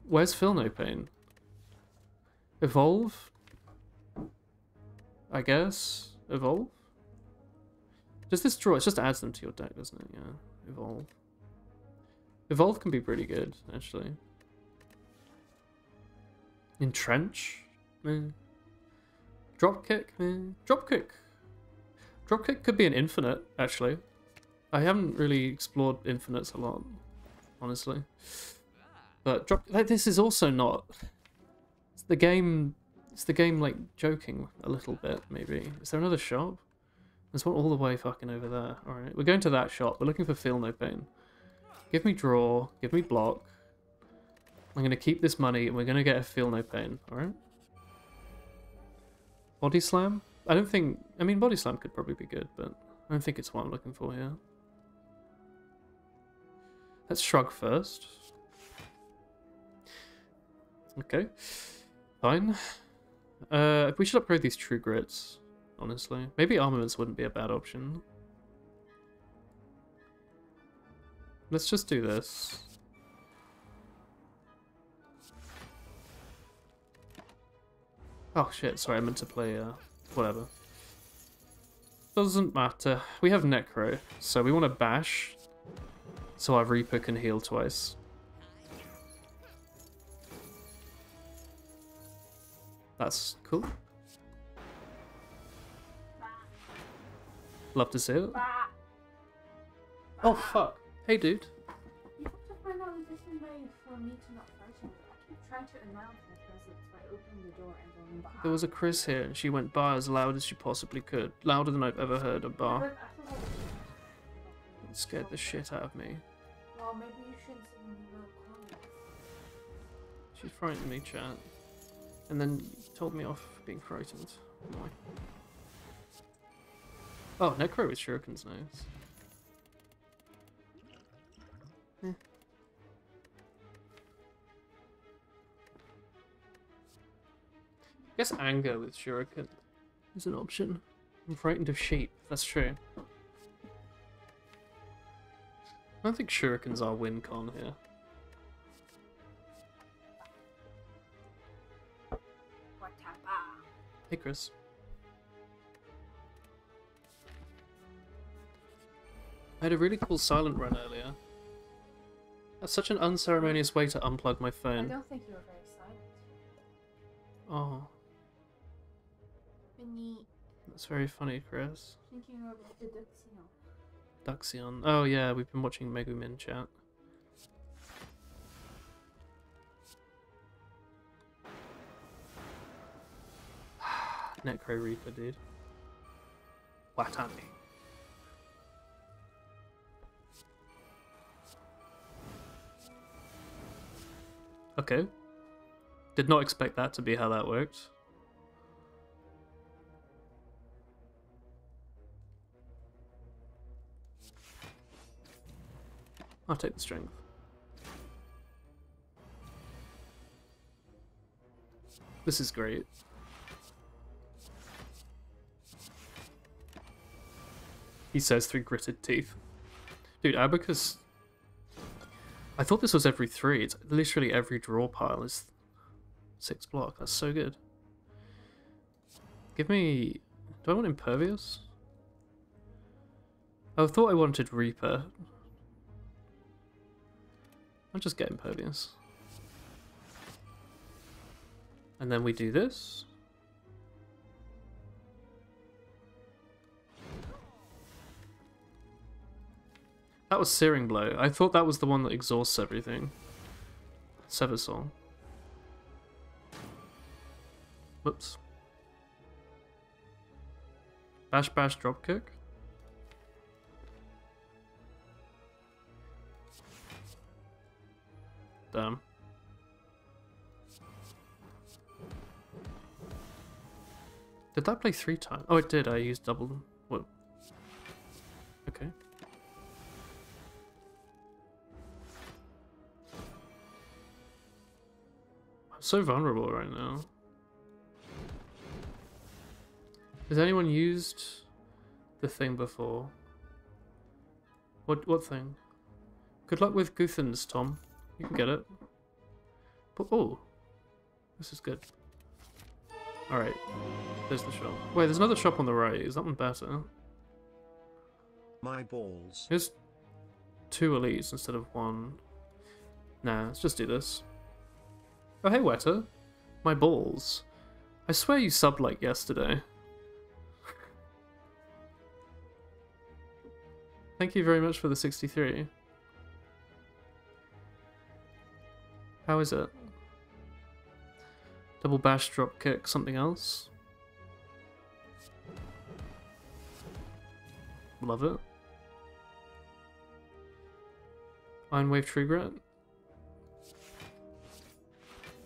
Where's Feel No Pain? Evolve? I guess? Evolve? Does this draw? It just adds them to your deck, doesn't it? Yeah. Evolve. Evolve can be pretty good, actually. Entrench? Dropkick? Dropkick. Dropkick could be an infinite, actually. I haven't really explored infinites a lot, honestly. But this is also not... It's the game like joking a little bit, maybe. Is there another shop? There's one all the way fucking over there. Alright, we're going to that shop. We're looking for Feel No Pain. Give me draw. Give me block. I'm going to keep this money and we're going to get a Feel No Pain. Alright? Body Slam? I don't think... I mean, Body Slam could probably be good, but I don't think it's what I'm looking for here. Let's shrug first. Okay. Fine. We should upgrade these True Grits, honestly. Maybe armaments wouldn't be a bad option. Let's just do this. Oh shit, sorry, I meant to play, whatever. Doesn't matter. We have Necro, so we want to bash, so our Reaper can heal twice. That's cool. Love to see it. Oh fuck. Hey dude. You have to find out if this is made for me to not fight him. I keep trying to announce my presence by opening the door and going by. There was a Chris here and she went by as loud as she possibly could. Louder than I've ever heard a bar. It scared the shit out of me. Well, maybe you shouldn't sit in the little corner. She frightened me, chat. And then told me off for being frightened. Why? Oh, Necro with Shuriken's nice. Eh. I guess anger with Shuriken is an option. I'm frightened of sheep, that's true. I don't think Shuriken's our win con here. Hey Chris. I had a really cool silent run earlier. That's such an unceremonious way to unplug my phone. I don't think you were very silent. Oh. That's very funny, Chris. Thinking of the Duxion. Duxion. Oh yeah, we've been watching Megumin chat. Necro Reaper, dude. Watami. Okay. Did not expect that to be how that worked. I'll take the strength. This is great. He says through gritted teeth. Dude, Abacus... I thought this was every 3. It's literally every draw pile is 6 block. That's so good. Give me... Do I want Impervious? Oh, I thought I wanted Reaper. I'll just get Impervious. And then we do this. That was Searing Blow. I thought that was the one that exhausts everything. Sever Soul. Whoops. Bash Bash Dropkick. Damn. Did that play 3 times? Oh, it did. I used double. What? Okay. I'm so vulnerable right now. Has anyone used the thing before? What thing? Good luck with Guthans, Tom. You can get it. But, oh, this is good. Alright, there's the shop. Wait, there's another shop on the right. Is that one better? My balls. Here's 2 elites instead of 1. Nah, let's just do this. Oh, hey, Weta. My balls. I swear you subbed like yesterday. Thank you very much for the 63. How is it? Double bash, drop kick, something else? love it. Iron Wave Tree Grit.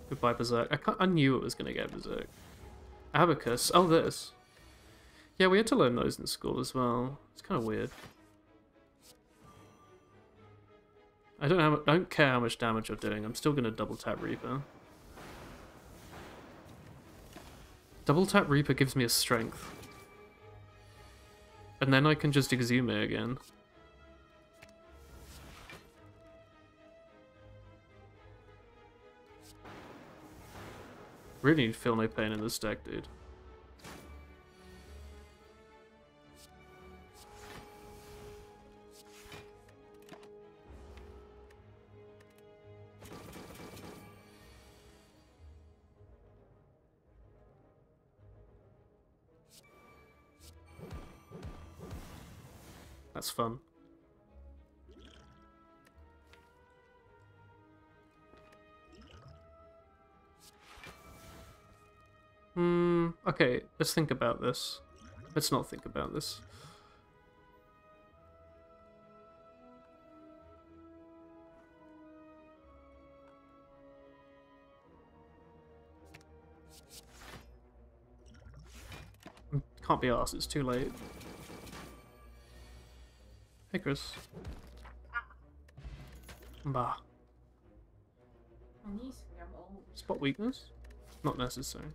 Goodbye Berserk. I knew it was gonna get Berserk. Abacus. Oh, this. Yeah, we had to learn those in school as well. It's kind of weird. I don't care how much damage you're doing. I'm still gonna double tap Reaper. Double tap Reaper gives me a strength. And then I can just exhume it again. Really need Feel No Pain in this deck, dude. That's fun. Okay, let's think about this. Let's not think about this. Can't be arsed, it's too late. Hey, Chris. Bah. My knees feel old. Spot weakness? Not necessary.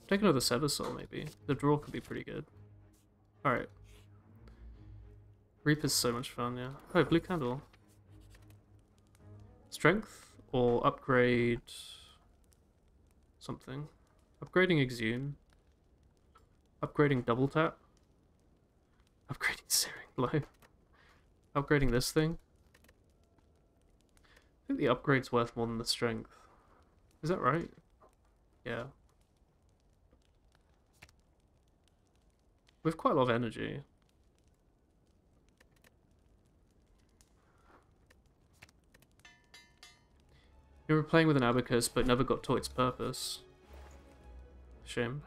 Take another Sever Soul, maybe. The draw could be pretty good. Alright. Reaper's so much fun, yeah. Oh, blue candle. Strength or upgrade something. Upgrading Exhume. Upgrading Double Tap. Upgrading Searing Blow. Upgrading this thing. I think the upgrade's worth more than the strength. Is that right? Yeah. We have quite a lot of energy. You were playing with an abacus but never got taught its purpose. Shame.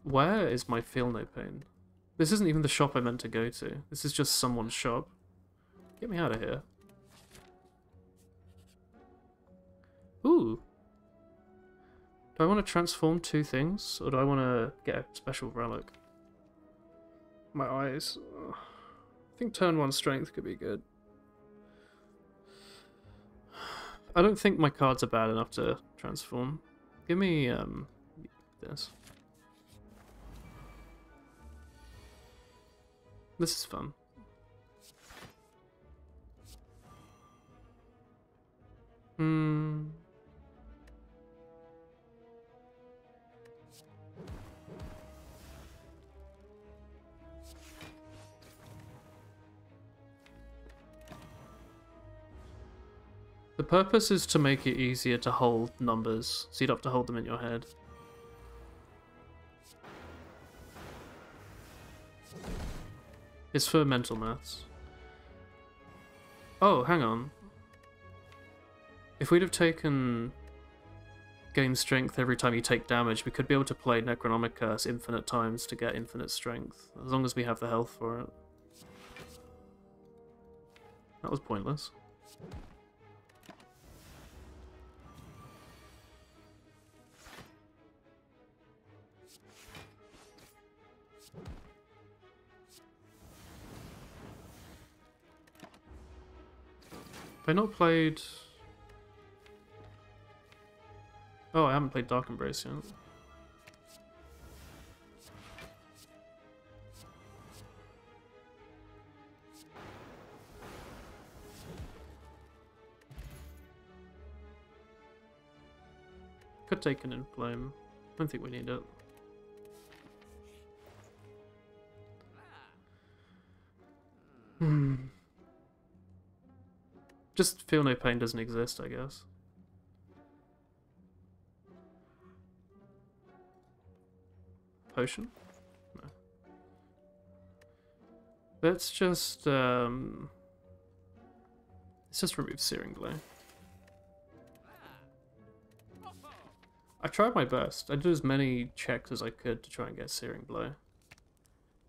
Where is my Feel No Pain? This isn't even the shop I meant to go to. This is just someone's shop. Get me out of here. Ooh. Do I want to transform two things? Or do I want to get a special relic? My eyes. Ugh. I think turn 1 strength could be good. I don't think my cards are bad enough to transform. Give me this. This is fun. The purpose is to make it easier to hold numbers, so you'd have to hold them in your head. It's for mental maths. Oh, hang on. If we'd have taken gain strength every time you take damage, we could be able to play Necronomic Curse infinite times to get infinite strength, as long as we have the health for it. That was pointless. Have I not played... Oh, I haven't played Dark Embrace yet. Could take an Inflame. Don't think we need it. Just Feel No Pain doesn't exist, I guess. Potion? No. Let's just remove Searing Blow. I tried my best. I did as many checks as I could to try and get Searing Blow.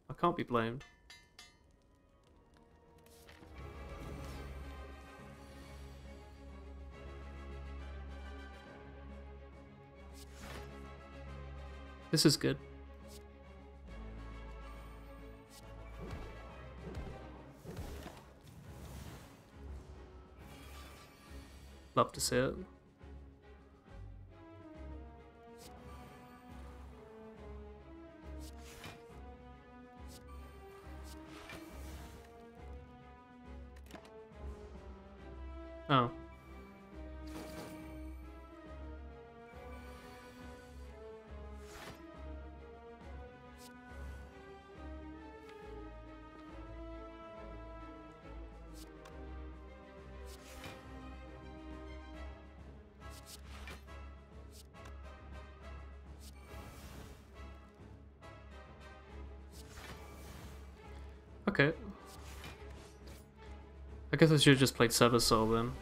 I can't be blamed. This is good. Love to see it. Oh. Okay. I guess I should have just played Sever Soul then.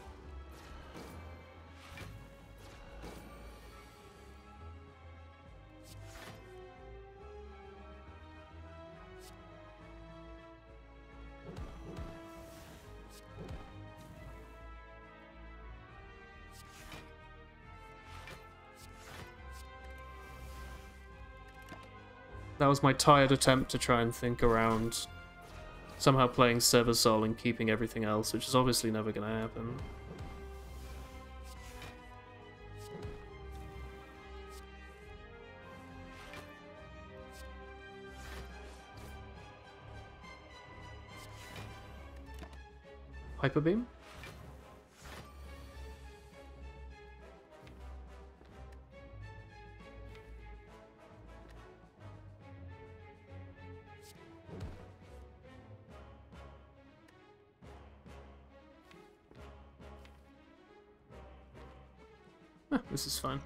That was my tired attempt to try and think around somehow playing Sever Soul and keeping everything else, which is obviously never going to happen. Hyper Beam? This is fine.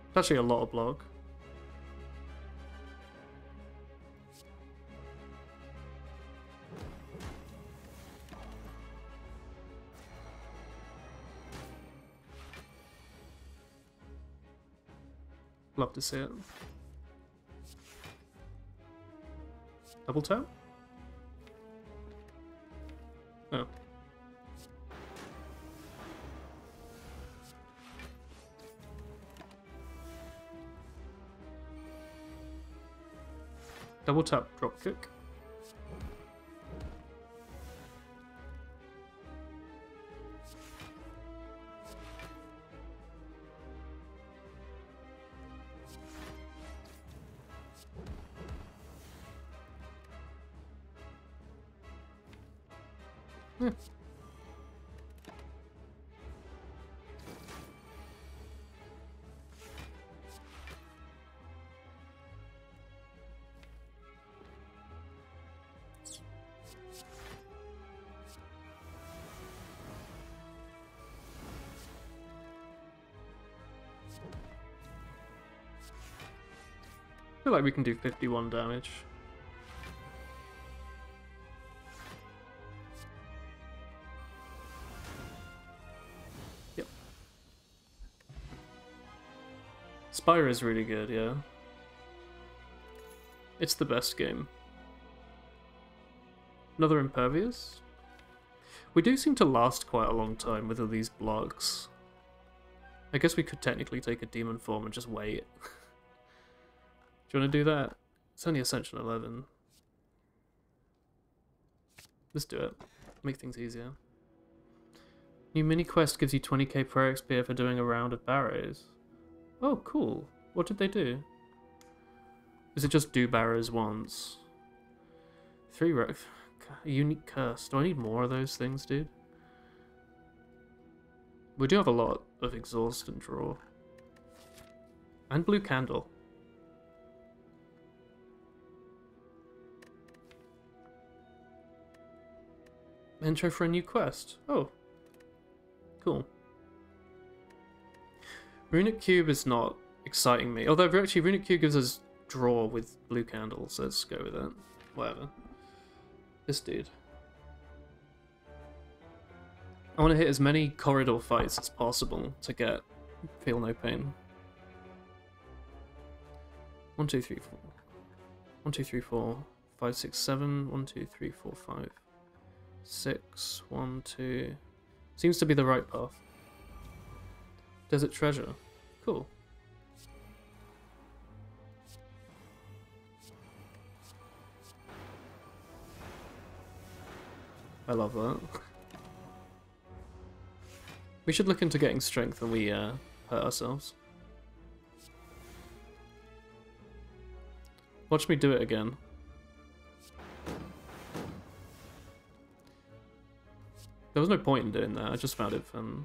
It's actually a lot of block. Love to see it. Double tap? Oh. Double tap, drop kick. Yeah. I feel like we can do 51 damage. Yep. Spyro is really good, yeah. It's the best game. Another Impervious? We do seem to last quite a long time with all these blocks. I guess we could technically take a demon form and just wait. Do you want to do that? It's only Ascension 11. Let's do it. Make things easier. New mini quest gives you 20k pro XP for doing a round of barrows. Oh, cool. What did they do? Is it just do barrows once? 3 a unique curse. Do I need more of those things, dude? We do have a lot of exhaust and draw. And blue candle. Intro for a new quest. Oh. Cool. Runic Cube is not exciting me. Although actually Runic Cube gives us draw with blue candles, so let's go with it. Whatever. This dude. I want to hit as many corridor fights as possible to get feel no pain. 1, 2, 3, 4. 1, 2, 3, 4, 5, 6, 7. 1, 2, 3, 4, 5, 6. 1, 2. Seems to be the right path. Desert treasure. Cool. I love that. We should look into getting strength when we hurt ourselves. Watch me do it again. There was no point in doing that, I just found it fun.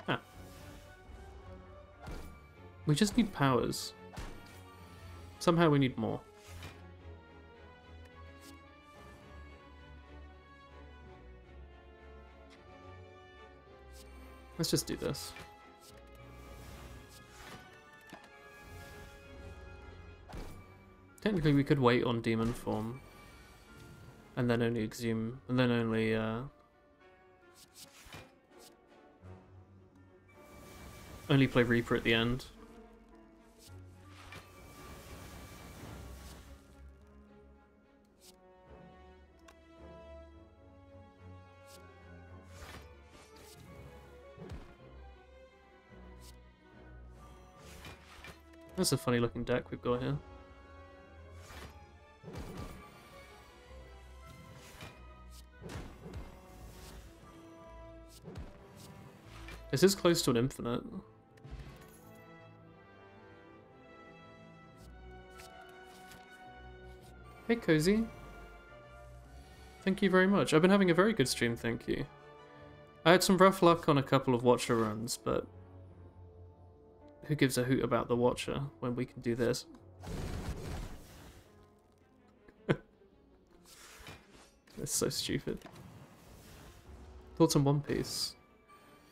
Ah. We just need powers. Somehow we need more. Let's just do this. Technically we could wait on demon form and then only exhume and then only play Reaper at the end. That's a funny looking deck we've got here. This is close to an infinite. Hey Cozy. Thank you very much. I've been having a very good stream, thank you. I had some rough luck on a couple of Watcher runs, but who gives a hoot about the Watcher when we can do this? It's so stupid. Thoughts on One Piece?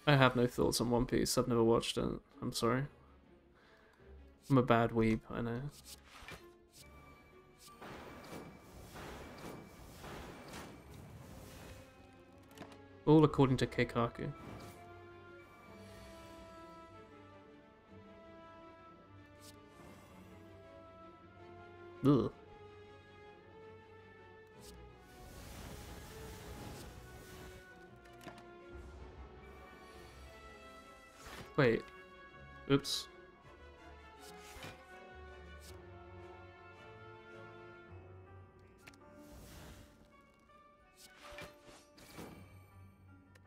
I have no thoughts on One Piece. I've never watched it. I'm sorry. I'm a bad weeb, I know. All according to Keikaku. Ugh. Wait. Oops.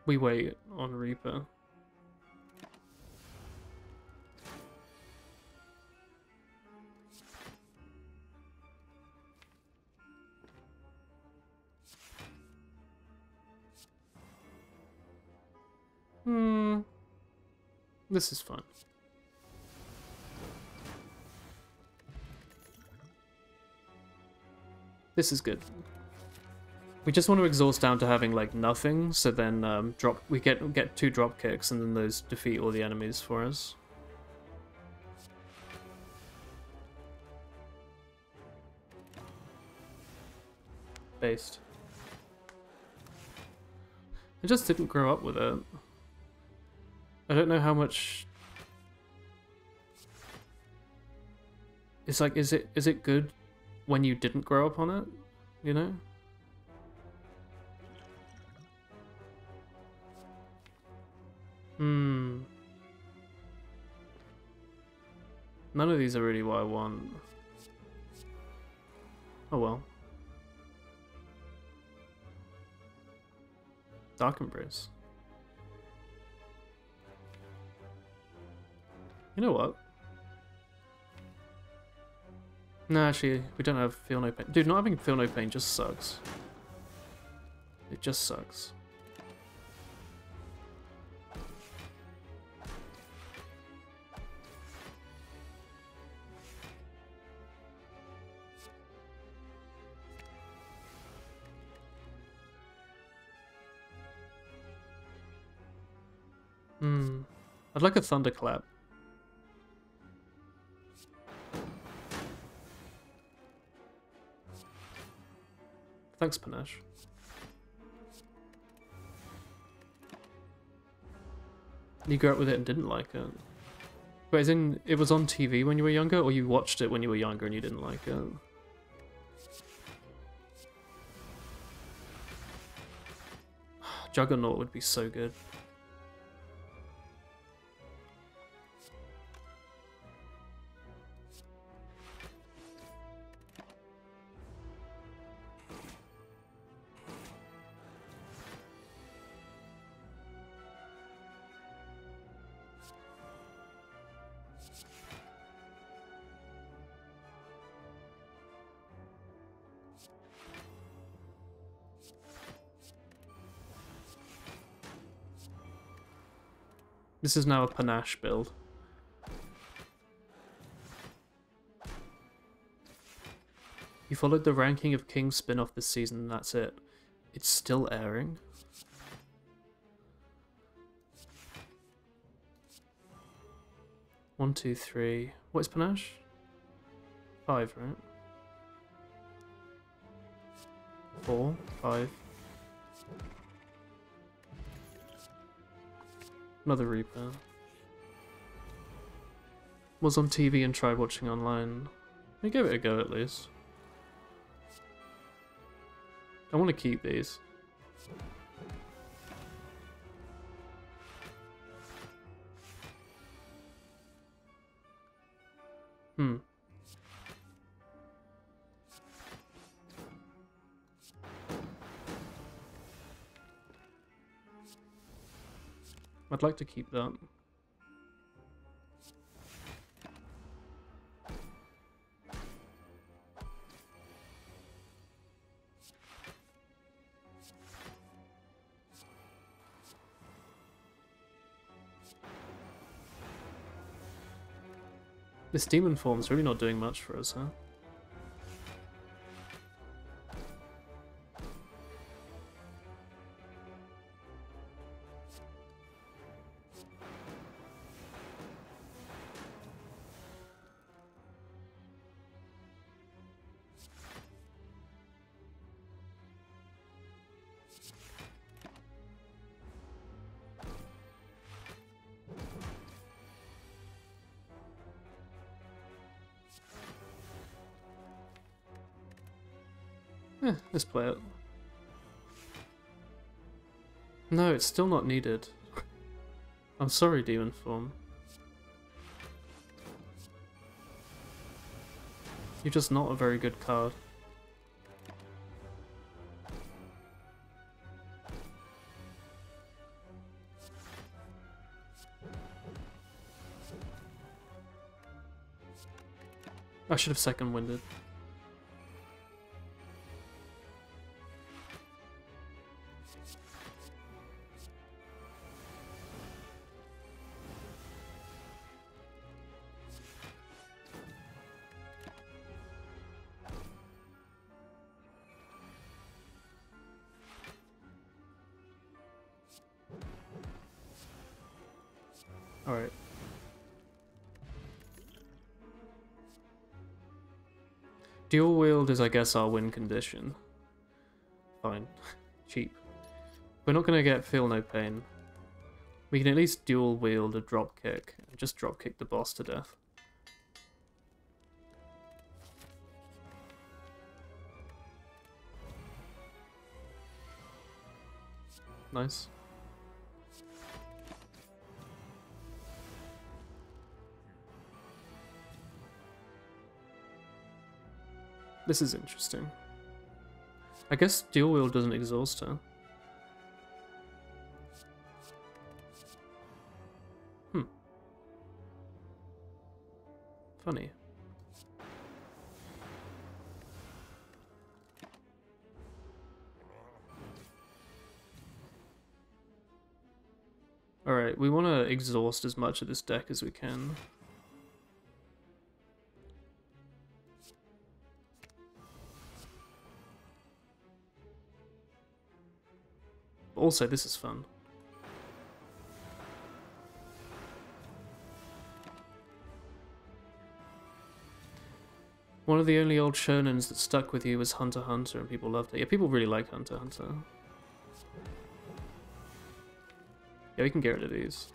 We wait on Reaper. This is fun. This is good. We just want to exhaust down to having like nothing, so then we get 2 drop kicks, and then those defeat all the enemies for us. Based. I just didn't grow up with it. I don't know how much. It's like, is it good when you didn't grow up on it? You know? None of these are really what I want. Oh well. Dark Embrace. You know what? No, actually, we don't have Feel No Pain. Dude, not having Feel No Pain just sucks. It just sucks. I'd like a Thunderclap. Thanks, Panache. You grew up with it and didn't like it. Wait, as in, it was on TV when you were younger, or you watched it when you were younger and you didn't like it? Juggernaut would be so good. This is now a Panache build. You followed the ranking of King's spin-off this season and that's it. It's still airing? One, two, three. What is Panache? 5, right? 4, 5. Another Reaper. Was on TV and tried watching online. I gave it a go at least. I want to keep these. I'd like to keep that. This demon form's really not doing much for us, huh? Let's play it. No, it's still not needed. I'm sorry, Demon Form. You're just not a very good card. I should have second winded. Alright. Dual wield is, I guess, our win condition. Fine. Cheap. We're not gonna get feel no pain. We can at least dual wield a drop kick and just drop kick the boss to death. Nice. This is interesting. I guess dual wield doesn't exhaust her. Funny. Alright, we want to exhaust as much of this deck as we can. Also, this is fun. One of the only old shonens that stuck with you was Hunter x Hunter, and people loved it. Yeah, people really like Hunter x Hunter. Yeah, we can get rid of these.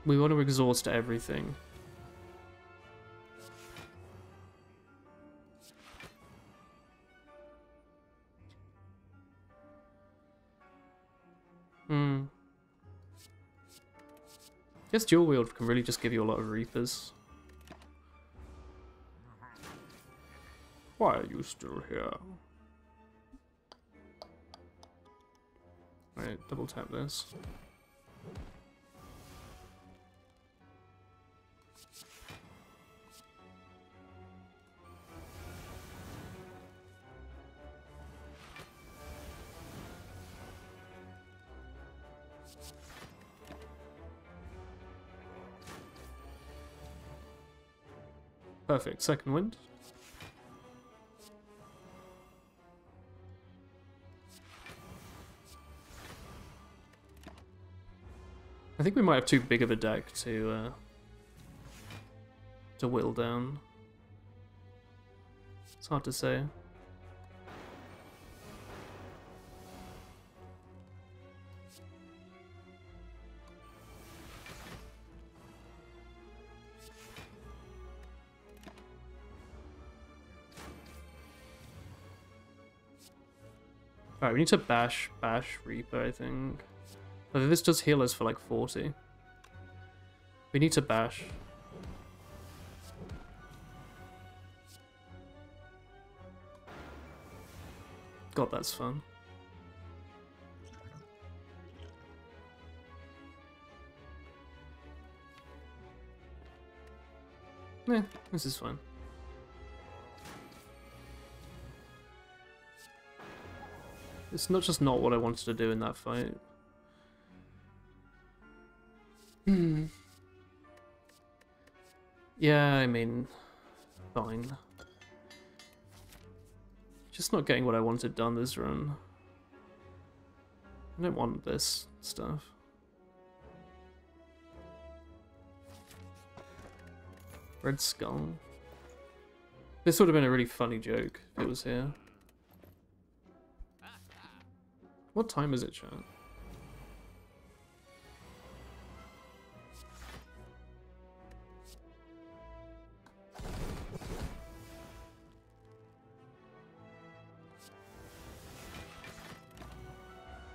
We want to exhaust everything. Guess dual wield can really just give you a lot of Reapers. Why are you still here? Right, double tap this. Perfect, second wind. I think we might have too big of a deck to whittle down. It's hard to say. Alright, we need to bash Reaper, I think. Although this does heal us for like 40. We need to bash. God, that's fun. Yeah, this is fine. It's not just not what I wanted to do in that fight. Yeah, I mean, fine. Just not getting what I wanted done this run. I don't want this stuff. Red Skull. This would have been a really funny joke if it was here. What time is it, chat?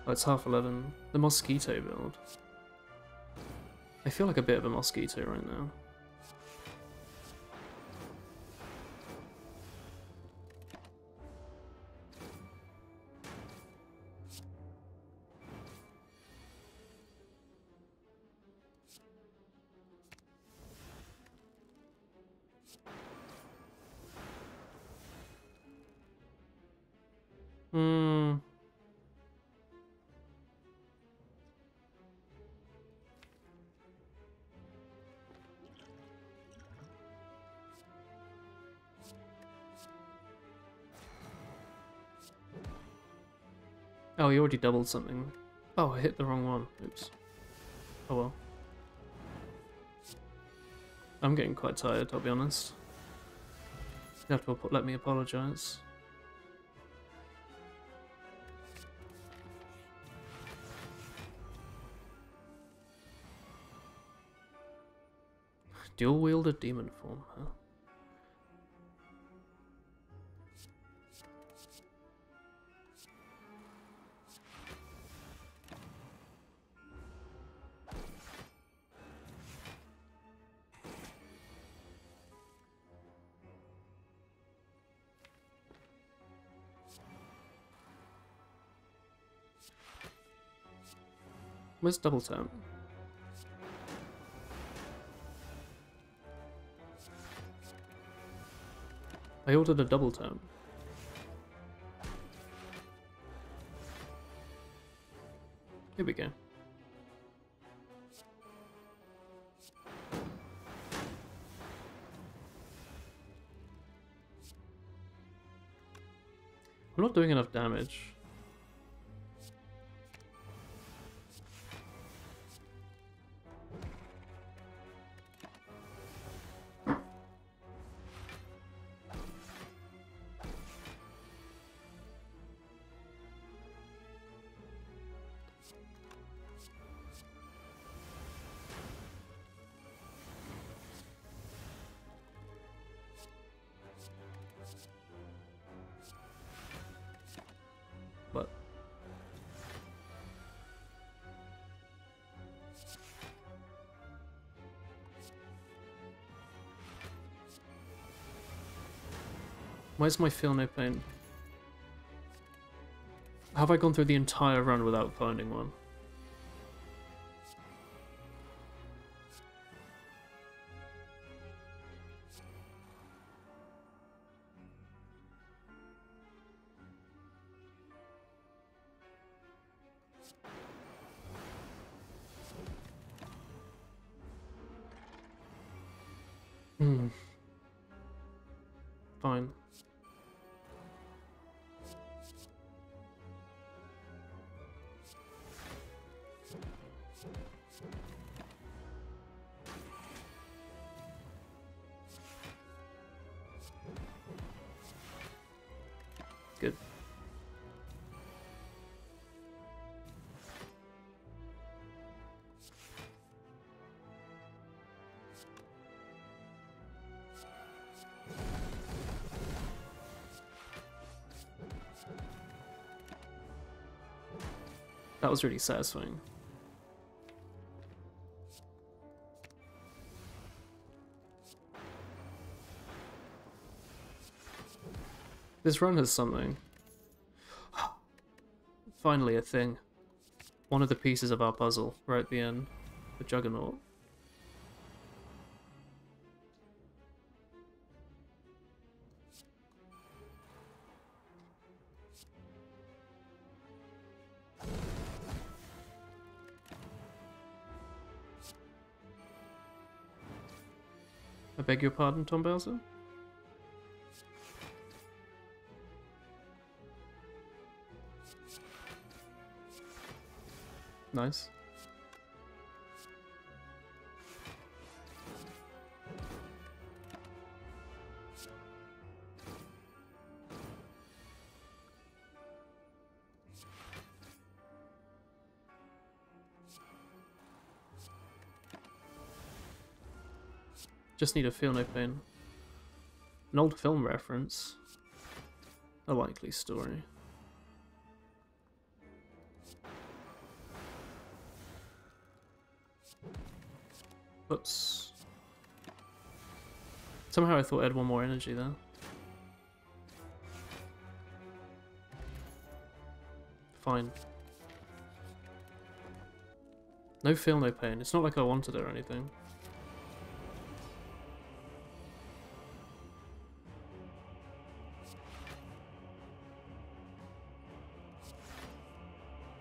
Oh, it's 11:30. The mosquito build. I feel like a bit of a mosquito right now. Oh, he already doubled something. Oh, I hit the wrong one. Oops. Oh well. I'm getting quite tired, I'll be honest. You have to let me apologize. Dual wielder demon form, huh? Where's double tap? I ordered a double tap. Here we go. I'm not doing enough damage. Where's my feel no pain? Have I gone through the entire run without finding one? Fine. Good. That was really satisfying. This run has something. Finally a thing. One of the pieces of our puzzle, right at the end. The Juggernaut. I beg your pardon, Tom Bowser? Nice. Just need a feel no pain. An old film reference. A likely story. Oops. Somehow I thought I had one more energy there. Fine. No feel no pain. It's not like I wanted it or anything.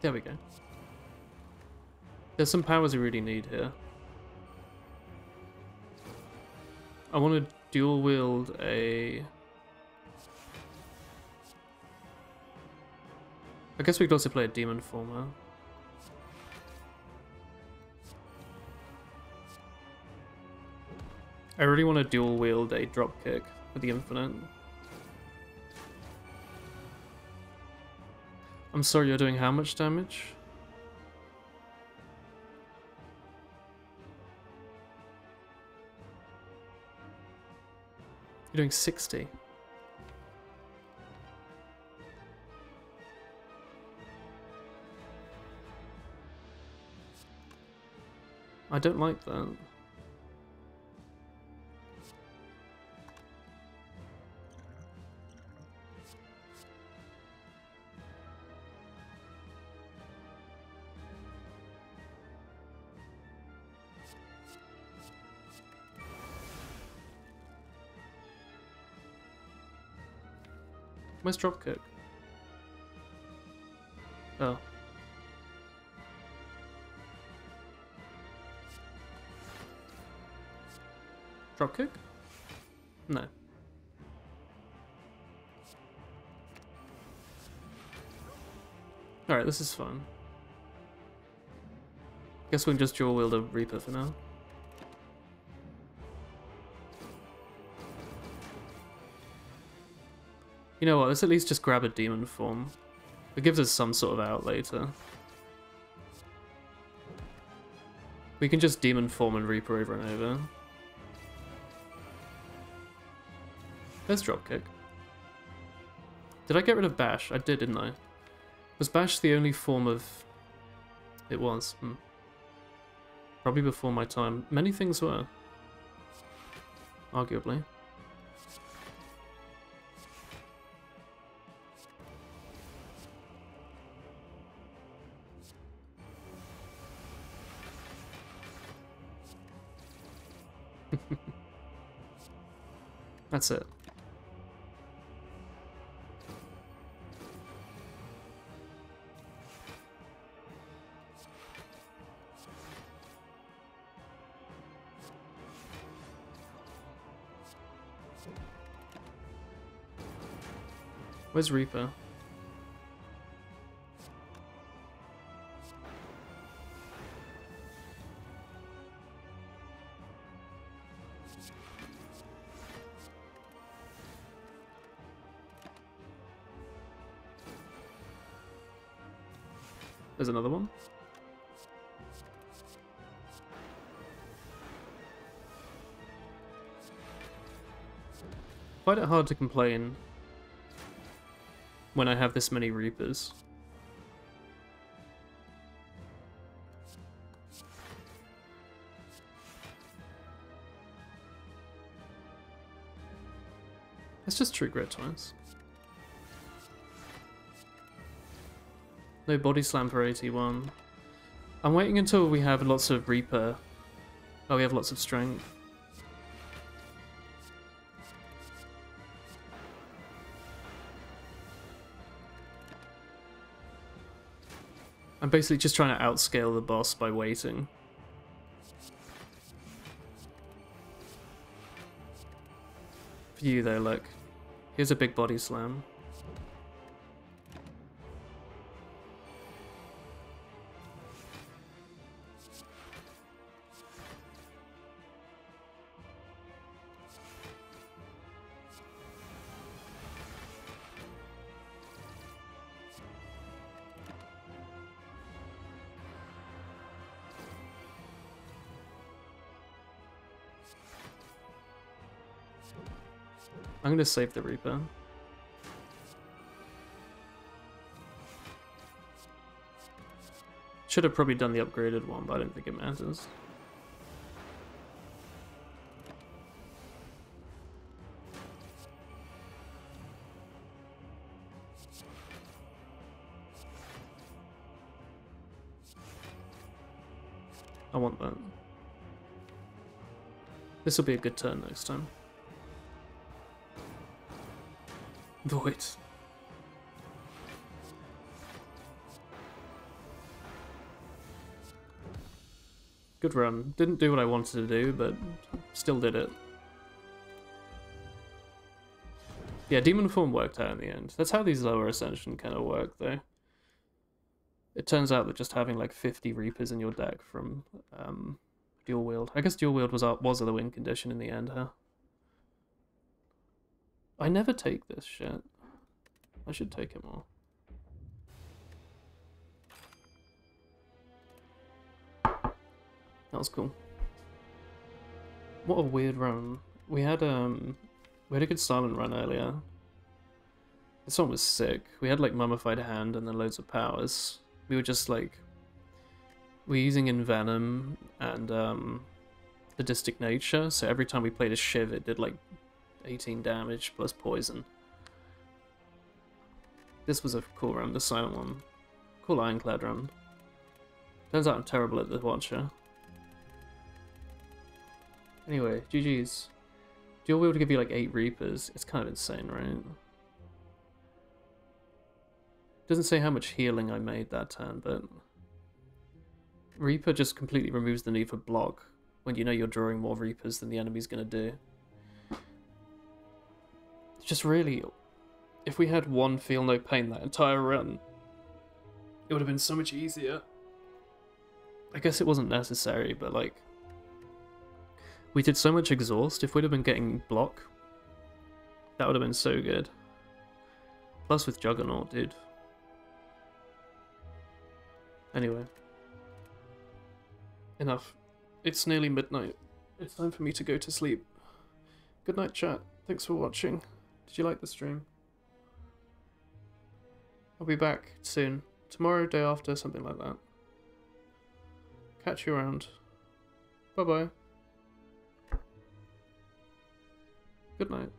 There we go. There's some powers we really need here. I want to dual wield a... I guess we could also play a demon former. I really want to dual wield a drop kick for the infinite. I'm sorry, you're doing how much damage? You're doing 60. I don't like that. Where's dropkick? Oh. Dropkick? No. Alright, this is fun. Guess we can just dual wield a Reaper for now. You know what, let's at least just grab a demon form. It gives us some sort of out later. We can just demon form and Reaper over and over. There's dropkick. Did I get rid of Bash? I did, didn't I? Was Bash the only form of... It was. Probably before my time. Many things were. Arguably. That's it. Where's Reaper? There's another one. Find it hard to complain when I have this many Reapers. Let's just true grit twice. No body slam for 81. I'm waiting until we have lots of Reaper. Oh, we have lots of strength. I'm basically just trying to outscale the boss by waiting. For you though, look. Here's a big body slam. I'm gonna save the Reaper. Should have probably done the upgraded one, but I don't think it matters. I want that. This will be a good turn next time. Void. Good run. Didn't do what I wanted to do, but still did it. Yeah, Demon Form worked out in the end. That's how these lower Ascension kind of work, though. It turns out that just having like 50 Reapers in your deck from Dual Wield. I guess Dual Wield was the win condition in the end, huh? I never take this shit. I should take it more. That was cool. What a weird run. We had a good silent run earlier. This one was sick. We had like Mummified Hand and then loads of powers. We were just like, we're using Envenom and Sadistic Nature, so every time we played a Shiv it did like 18 damage plus poison. This was a cool run, the silent one. Cool Ironclad run. Turns out I'm terrible at the Watcher. Anyway, GG's. Dual Wield to give you like 8 Reapers. It's kind of insane, right? Doesn't say how much healing I made that turn, but Reaper just completely removes the need for block when you know you're drawing more Reapers than the enemy's gonna do. It's just really, if we had one Feel No Pain that entire run, it would have been so much easier. I guess it wasn't necessary, but like, we did so much exhaust. If we'd have been getting block, that would have been so good. Plus with Juggernaut, dude. Anyway. Enough. It's nearly midnight. It's time for me to go to sleep. Good night, chat. Thanks for watching. Did you like the stream? I'll be back soon. Tomorrow, day after, something like that. Catch you around. Bye-bye. Good night.